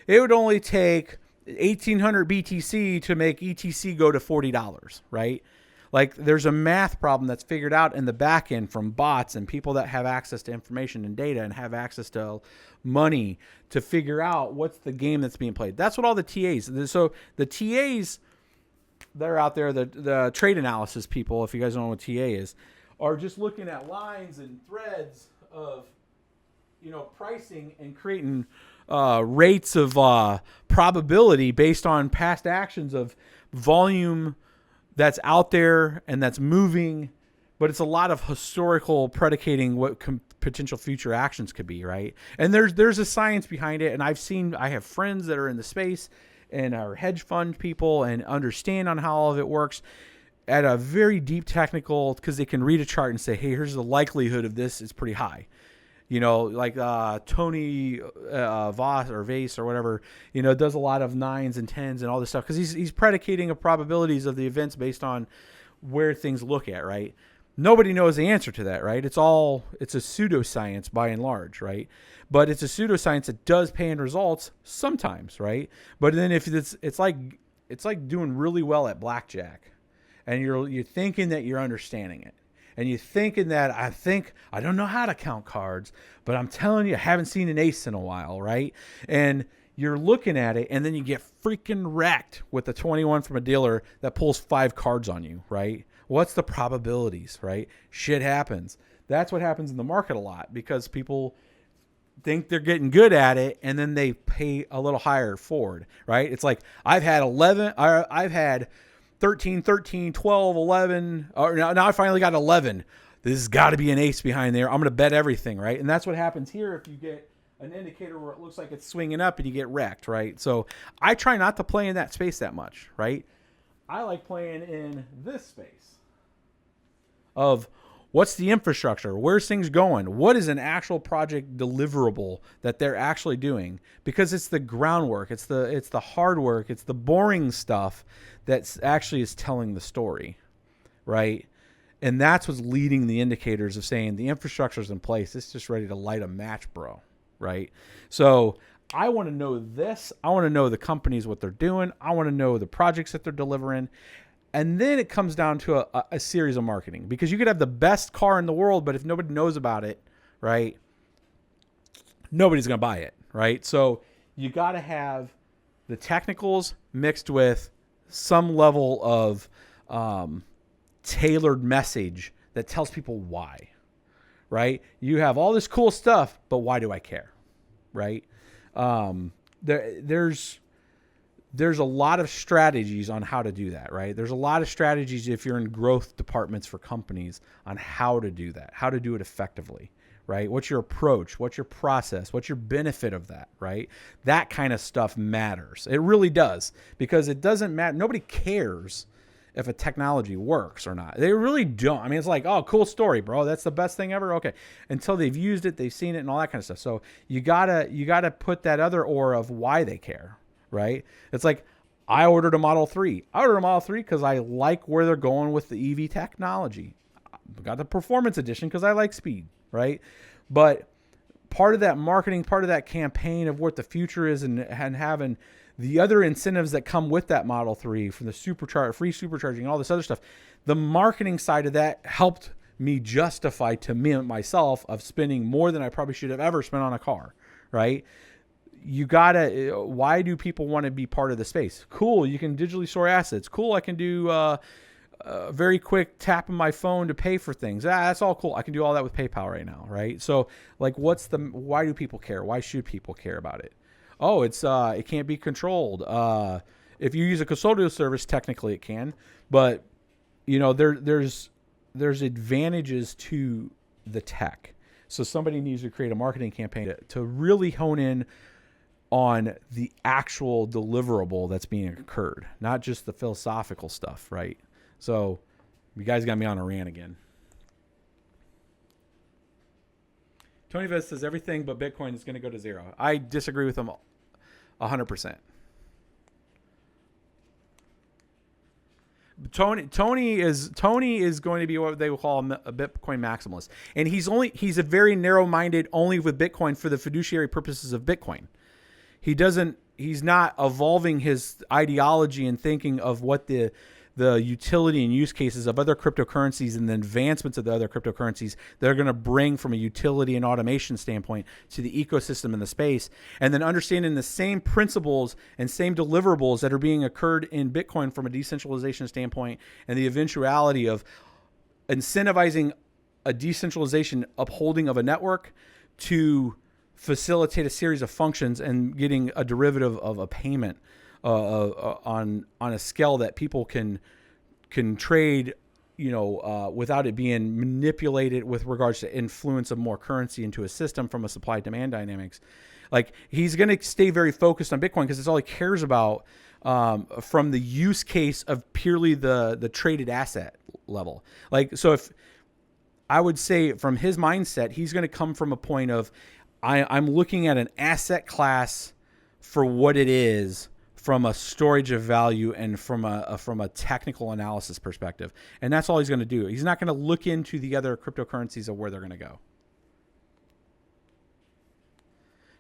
it would only take 1,800 BTC to make ETC go to $40, right? Like there's a math problem that's figured out in the back end from bots and people that have access to information and data and have access to money to figure out what's the game that's being played. That's what all the TAs. So the TAs that are out there, the trade analysis people, if you guys don't know what TA is, are just looking at lines and threads of, pricing and creating rates of probability based on past actions of volume that's out there and that's moving, but it's a lot of historical predicating what potential future actions could be, right? And there's a science behind it, and I have friends that are in the space and are hedge fund people and understand on how all of it works at a very deep technical, because they can read a chart and say, hey, here's the likelihood of this is pretty high. Like Tony Voss or Vase or whatever, does a lot of 9s and 10s and all this stuff because he's predicating a probabilities of the events based on where things look at, right? Nobody knows the answer to that, right? It's a pseudoscience by and large, right? But it's a pseudoscience that does pay in results sometimes, right? But then if it's like doing really well at blackjack, and you're thinking that you're understanding it. And you're thinking that I don't know how to count cards, but I'm telling you, I haven't seen an ace in a while, right? And you're looking at it, and then you get freaking wrecked with the 21 from a dealer that pulls 5 cards on you, right? What's the probabilities, right? Shit happens. That's what happens in the market a lot because people think they're getting good at it, and then they pay a little higher forward, right? It's like I've had 13, 12, 11. Now I finally got 11. This has got to be an ace behind there. I'm going to bet everything, right? And that's what happens here if you get an indicator where it looks like it's swinging up and you get wrecked, right? So I try not to play in that space that much, right? I like playing in this space of what's the infrastructure? Where's things going? What is an actual project deliverable that they're actually doing? Because it's the groundwork, it's the hard work, it's the boring stuff that actually is telling the story, right? And that's what's leading the indicators of saying the infrastructure's in place. It's just ready to light a match, bro, right? So I want to know this. I want to know the companies, what they're doing. I want to know the projects that they're delivering. And then it comes down to a series of marketing, because you could have the best car in the world, but if nobody knows about it, right, nobody's going to buy it, right? So you got to have the technicals mixed with some level of tailored message that tells people why, right? You have all this cool stuff, but why do I care, right? There's a lot of strategies on how to do that, right? There's a lot of strategies if you're in growth departments for companies on how to do that, how to do it effectively, right? What's your approach? What's your process? What's your benefit of that, right? That kind of stuff matters. It really does, because it doesn't matter. Nobody cares if a technology works or not. They really don't. I mean, it's like, oh, cool story, bro. That's the best thing ever. Okay. Until they've used it, they've seen it and all that kind of stuff. So you gotta put that other aura of why they care, right? It's like, I ordered a Model 3. I ordered a Model 3 because I like where they're going with the EV technology. I got the performance edition because I like speed, right? But part of that marketing, part of that campaign of what the future is and having the other incentives that come with that Model 3 from the free supercharging, all this other stuff, the marketing side of that helped me justify to me myself of spending more than I probably should have ever spent on a car, right? You gotta, why do people want to be part of the space? Cool, you can digitally store assets. Cool, I can do a very quick tap on my phone to pay for things. That's all cool. I can do all that with PayPal right now, right? So like, why do people care? Why should people care about it? Oh, it can't be controlled. If you use a custodial service, technically it can, but there's advantages to the tech. So somebody needs to create a marketing campaign to really hone in on the actual deliverable that's being occurred, not just the philosophical stuff, right? So you guys got me on a rant again. Tony Vez says everything but Bitcoin is going to go to zero. I disagree with him 100%. Tony is going to be what they will call a Bitcoin maximalist, and he's a very narrow-minded, only with Bitcoin for the fiduciary purposes of Bitcoin. He's not evolving his ideology and thinking of what the utility and use cases of other cryptocurrencies and the advancements of the other cryptocurrencies that are going to bring from a utility and automation standpoint to the ecosystem and the space, and then understanding the same principles and same deliverables that are being occurred in Bitcoin from a decentralization standpoint, and the eventuality of incentivizing a decentralization upholding of a network to facilitate a series of functions and getting a derivative of a payment on a scale that people can trade, without it being manipulated with regards to influence of more currency into a system from a supply demand dynamics. Like, he's going to stay very focused on Bitcoin because it's all he cares about, from the use case of purely the traded asset level. Like, so if I would say from his mindset, he's going to come from a point of, I'm looking at an asset class for what it is, from a storage of value and from a technical analysis perspective. And that's all he's going to do. He's not going to look into the other cryptocurrencies of where they're going to go.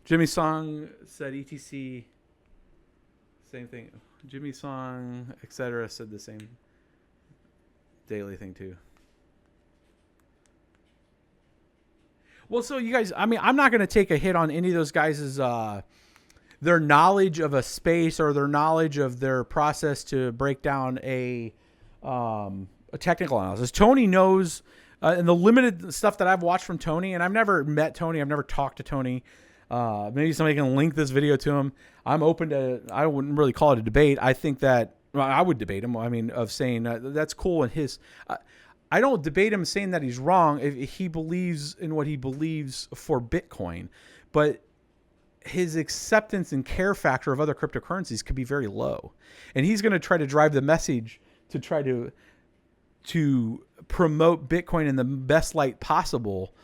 Jimmy Song said ETC, same thing. Jimmy Song, etc. said the same daily thing too. Well, so you guys, I mean, I'm not going to take a hit on any of those guys' their knowledge of a space or their knowledge of their process to break down a technical analysis. Tony knows, and the limited stuff that I've watched from Tony, and I've never met Tony, I've never talked to Tony. Maybe somebody can link this video to him. I'm open to, I wouldn't really call it a debate. I think that, I would debate him. I mean, of saying that's cool. And I don't debate him saying that he's wrong if he believes in what he believes for Bitcoin, but his acceptance and care factor of other cryptocurrencies could be very low. And he's going to try to drive the message to try to promote Bitcoin in the best light possible.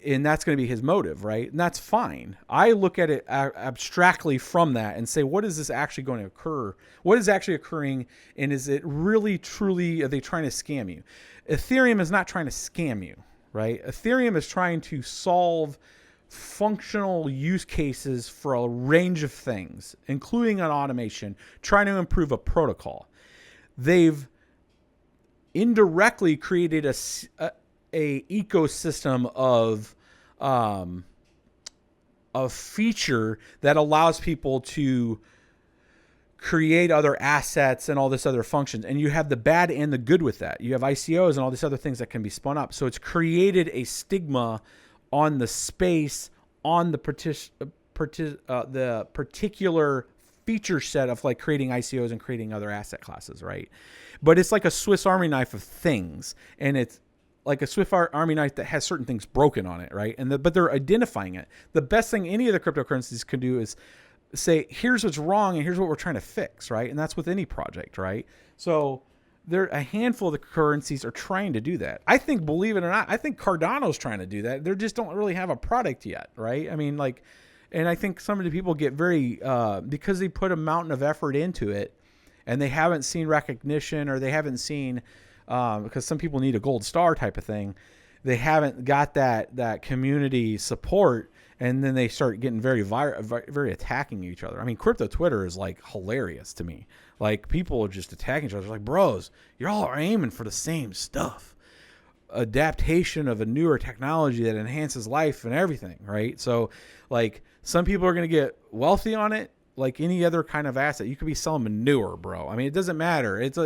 And that's going to be his motive, right? And that's fine. I look at it abstractly from that and say, what is this actually going to occur? What is actually occurring? And is it really, truly, are they trying to scam you? Ethereum is not trying to scam you, right? Ethereum is trying to solve functional use cases for a range of things, including an automation, trying to improve a protocol. They've indirectly created a ecosystem of feature that allows people to create other assets and all this other functions. And you have the bad and the good with that. You have ICOs and all these other things that can be spun up. So it's created a stigma on the space, on the particular feature set of like creating ICOs and creating other asset classes, right? But it's like a Swiss Army knife of things, and it's like a Swiss Army knife that has certain things broken on it, right? But they're identifying it. The best thing any of the cryptocurrencies can do is say, here's what's wrong and here's what we're trying to fix, right? And that's with any project, right? So a handful of the currencies are trying to do that. I think, believe it or not, I think Cardano's trying to do that. They just don't really have a product yet, right? I mean, like, and I think some of the people get very, because they put a mountain of effort into it and they haven't seen recognition, or they haven't seen, because some people need a gold star type of thing. They haven't got that community support, and then they start getting very attacking each other. I mean, crypto Twitter is like hilarious to me. Like, people are just attacking each other. Like, bros, you're all aiming for the same stuff. adaptation of a newer technology that enhances life and everything, right? So like some people are going to get wealthy on it like any other kind of asset. You could be selling manure, bro. I mean, it doesn't matter. It's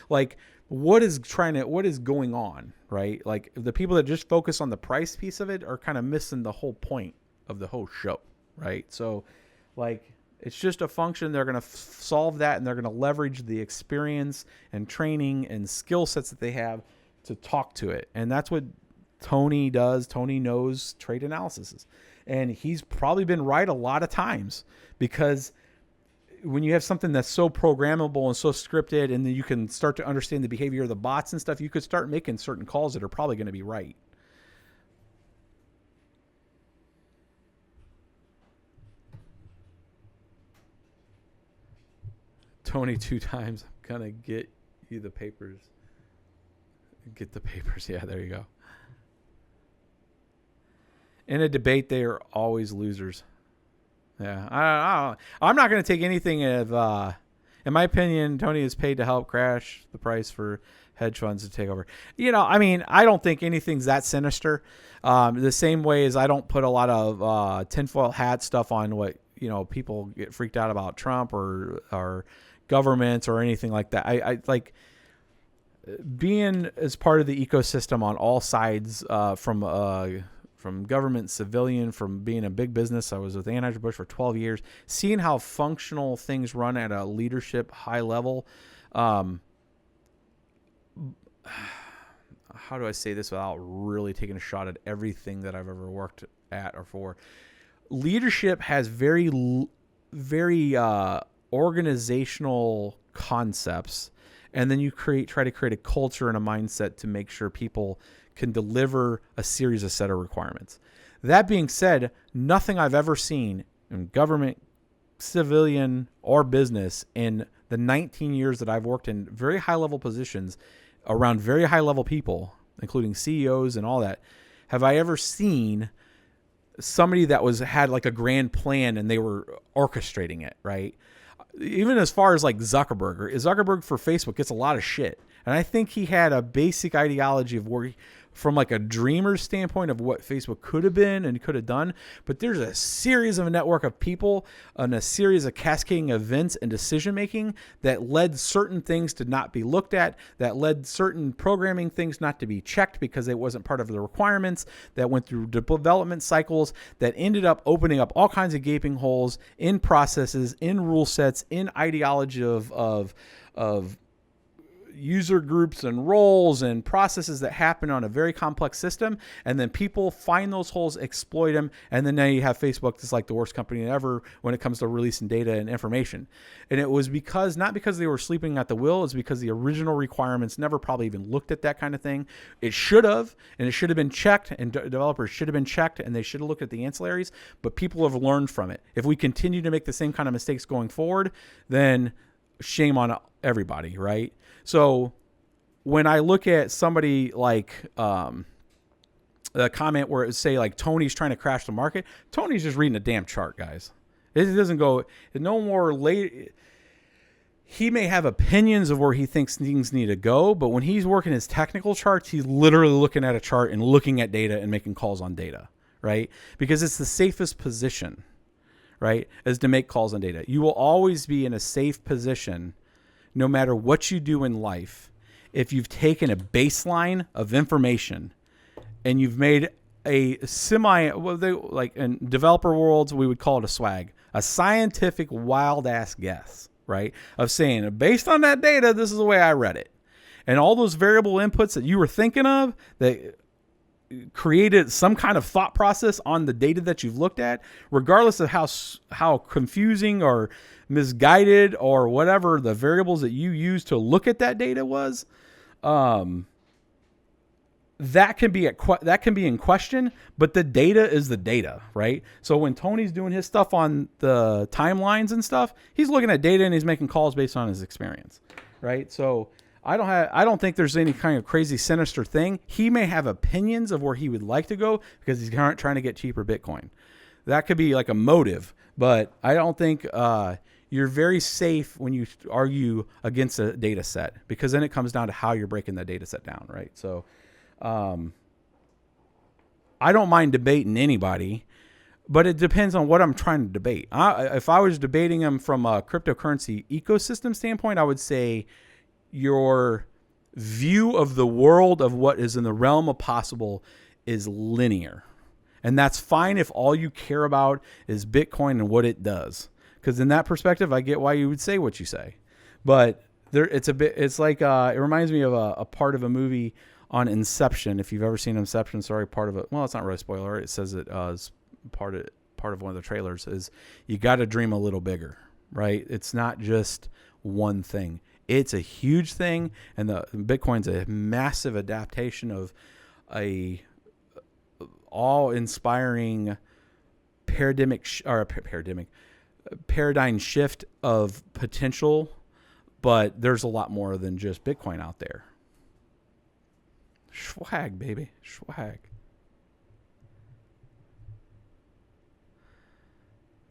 like what is going on, right? Like the people that just focus on the price piece of it are kind of missing the whole point of the whole show, right? So like it's just a function. They're going to solve that, and they're going to leverage the experience and training and skill sets that they have to talk to it. And that's what Tony does. Tony knows trade analysis. And he's probably been right a lot of times, because when you have something that's so programmable and so scripted, and then you can start to understand the behavior of the bots and stuff, you could start making certain calls that are probably going to be right. Tony 2 times. I'm going to get you the papers. Get the papers. Yeah, there you go. In a debate, they are always losers. Yeah, I'm not going to take anything of. In my opinion, Tony is paid to help crash the price for hedge funds to take over. You know, I mean, I don't think anything's that sinister. The same way as I don't put a lot of tinfoil hat stuff on what, you know, people get freaked out about Trump or governments or anything like that. I like being as part of the ecosystem on all sides, from government, civilian, from being a big business. I was with Anheuser-Busch for 12 years, seeing how functional things run at a leadership high level. How do I say this without really taking a shot at everything that I've ever worked at or for? Leadership has very organizational concepts, and then you try to create a culture and a mindset to make sure people can deliver a series of set of requirements. That being said, nothing I've ever seen in government, civilian, or business in the 19 years that I've worked in very high level positions around very high level people, including CEOs and all that, have I ever seen somebody that had like a grand plan and they were orchestrating it, right? Even as far as like Zuckerberg for Facebook gets a lot of shit. And I think he had a basic ideology of where from like a dreamer's standpoint of what Facebook could have been and could have done. But there's a series of a network of people and a series of cascading events and decision making that led certain things to not be looked at, that led certain programming things not to be checked because it wasn't part of the requirements, that went through development cycles, that ended up opening up all kinds of gaping holes in processes, in rule sets, in ideology of user groups and roles and processes that happen on a very complex system. And then people find those holes, exploit them. And then now you have Facebook that's like the worst company ever when it comes to releasing data and information. And it was not because they were sleeping at the wheel. It's because the original requirements never probably even looked at that kind of thing. It should have, and it should have been checked, and developers should have been checked, and they should have looked at the ancillaries, but people have learned from it. If we continue to make the same kind of mistakes going forward, then shame on everybody, right? So when I look at somebody like a comment where it would say like Tony's trying to crash the market, Tony's just reading a damn chart, guys. It doesn't go no more late. He may have opinions of where he thinks things need to go, but when he's working his technical charts, he's literally looking at a chart and looking at data and making calls on data, right? Because it's the safest position, right, is to make calls on data. You will always be in a safe position no matter what you do in life if you've taken a baseline of information and you've made a like in developer worlds, we would call it a swag, a scientific wild ass guess, right? Of saying, based on that data, this is the way I read it. And all those variable inputs that you were thinking of that created some kind of thought process on the data that you've looked at, regardless of how confusing or misguided or whatever the variables that you use to look at that data was, that can be in question, but the data is the data, right? So when Tony's doing his stuff on the timelines and stuff, he's looking at data and he's making calls based on his experience, right? So I don't think there's any kind of crazy sinister thing. He may have opinions of where he would like to go because he's trying to get cheaper Bitcoin. That could be like a motive, but I don't think you're very safe when you argue against a data set, because then it comes down to how you're breaking that data set down, right? So I don't mind debating anybody, but it depends on what I'm trying to debate. If I was debating them from a cryptocurrency ecosystem standpoint, I would say your view of the world of what is in the realm of possible is linear. And that's fine if all you care about is Bitcoin and what it does. Because in that perspective, I get why you would say what you say. But it's like, it reminds me of a part of a movie on Inception. If you've ever seen Inception, sorry, part of it. Well, it's not really a spoiler. It says it is part of one of the trailers is you got to dream a little bigger, right? It's not just one thing. It's a huge thing. And the Bitcoin's a massive adaptation of a all-inspiring paradigm shift of potential, but there's a lot more than just Bitcoin out there. Swag, baby. Swag.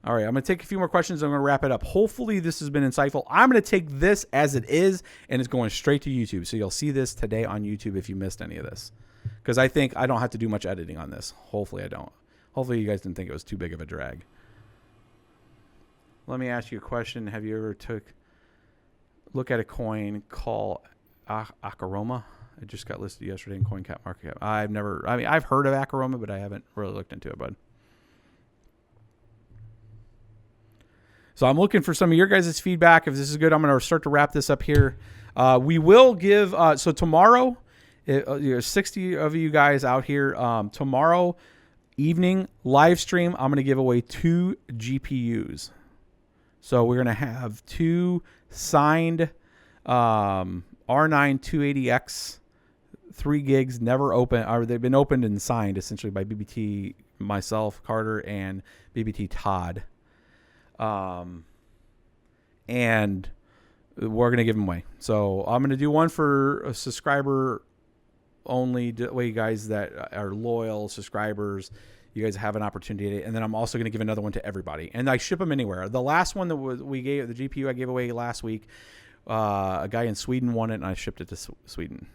All right, I'm going to take a few more questions. I'm going to wrap it up. Hopefully this has been insightful. I'm going to take this as it is, and it's going straight to YouTube. So you'll see this today on YouTube if you missed any of this. Because I think I don't have to do much editing on this. Hopefully I don't. Hopefully you guys didn't think it was too big of a drag. Let me ask you a question. Have you ever look at a coin called Akaroma? It just got listed yesterday in CoinCapMarketCap. I've heard of Akaroma, but I haven't really looked into it, bud. So I'm looking for some of your guys' feedback. If this is good, I'm going to start to wrap this up here. We will give, so tomorrow, 60 of you guys out here, tomorrow evening live stream, I'm going to give away 2 GPUs. So we're going to have 2 signed R9 280X 3 gigs, never open, or they've been opened and signed essentially by BBT, myself, Carter, and BBT Todd. And we're going to give them away. So I'm going to do one for a subscriber only way, guys that are loyal subscribers. You guys have an opportunity. And then I'm also going to give another one to everybody. And I ship them anywhere. The last one that we gave, the GPU I gave away last week, a guy in Sweden won it, and I shipped it to Sweden.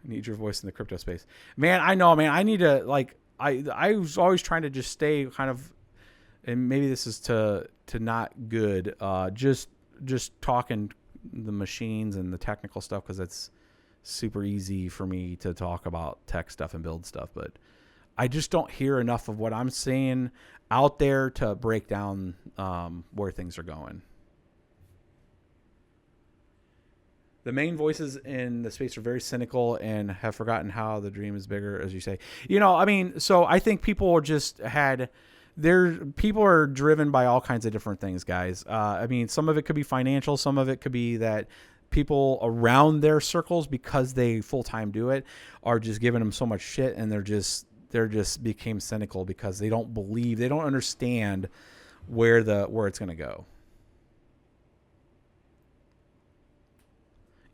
Need your voice in the crypto space, man. I know, man. I need to I was always trying to just stay kind of, and maybe this is to not good. Just talking the machines and the technical stuff, because it's super easy for me to talk about tech stuff and build stuff, but I just don't hear enough of what I'm seeing out there to break down where things are going. The main voices in the space are very cynical and have forgotten how the dream is bigger, as you say. So I think people are people are driven by all kinds of different things, guys. Some of it could be financial. Some of it could be that people around their circles, because they full-time do it, are just giving them so much shit, and they're just became cynical because they don't understand where it's going to go.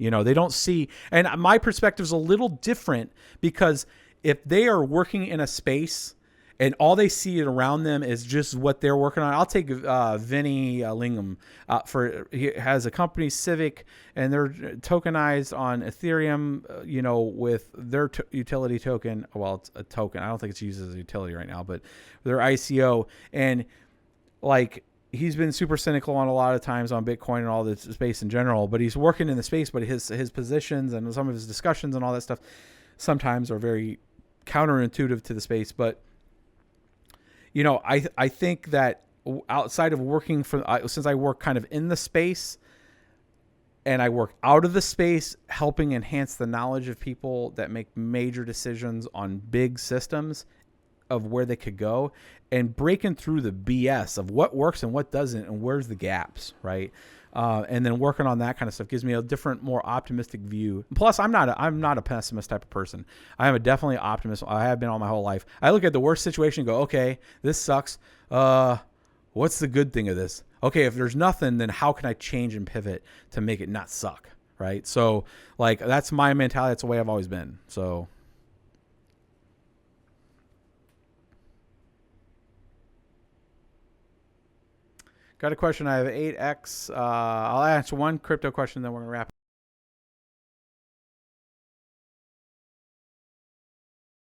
They don't see, and my perspective is a little different, because if they are working in a space and all they see around them is just what they're working on. I'll take Vinny Lingham he has a company, Civic, and they're tokenized on Ethereum, with their utility token. Well, it's a token. I don't think it's used as a utility right now, but their ICO. And he's been super cynical on a lot of times on Bitcoin and all this space in general, but he's working in the space, but his positions and some of his discussions and all that stuff sometimes are very counterintuitive to the space. But, I think that outside of working since I work kind of in the space and I work out of the space, helping enhance the knowledge of people that make major decisions on big systems of where they could go, and breaking through the BS of what works and what doesn't and where's the gaps, right? And then working on that kind of stuff gives me a different, more optimistic view. Plus, I'm not a pessimist type of person. I am definitely an optimist. I have been all my whole life. I look at the worst situation and go, okay, this sucks. What's the good thing of this? Okay, if there's nothing, then how can I change and pivot to make it not suck, right? So, that's my mentality. That's the way I've always been. So... Got a question. I have 8x. I'll answer one crypto question, then we're gonna wrap.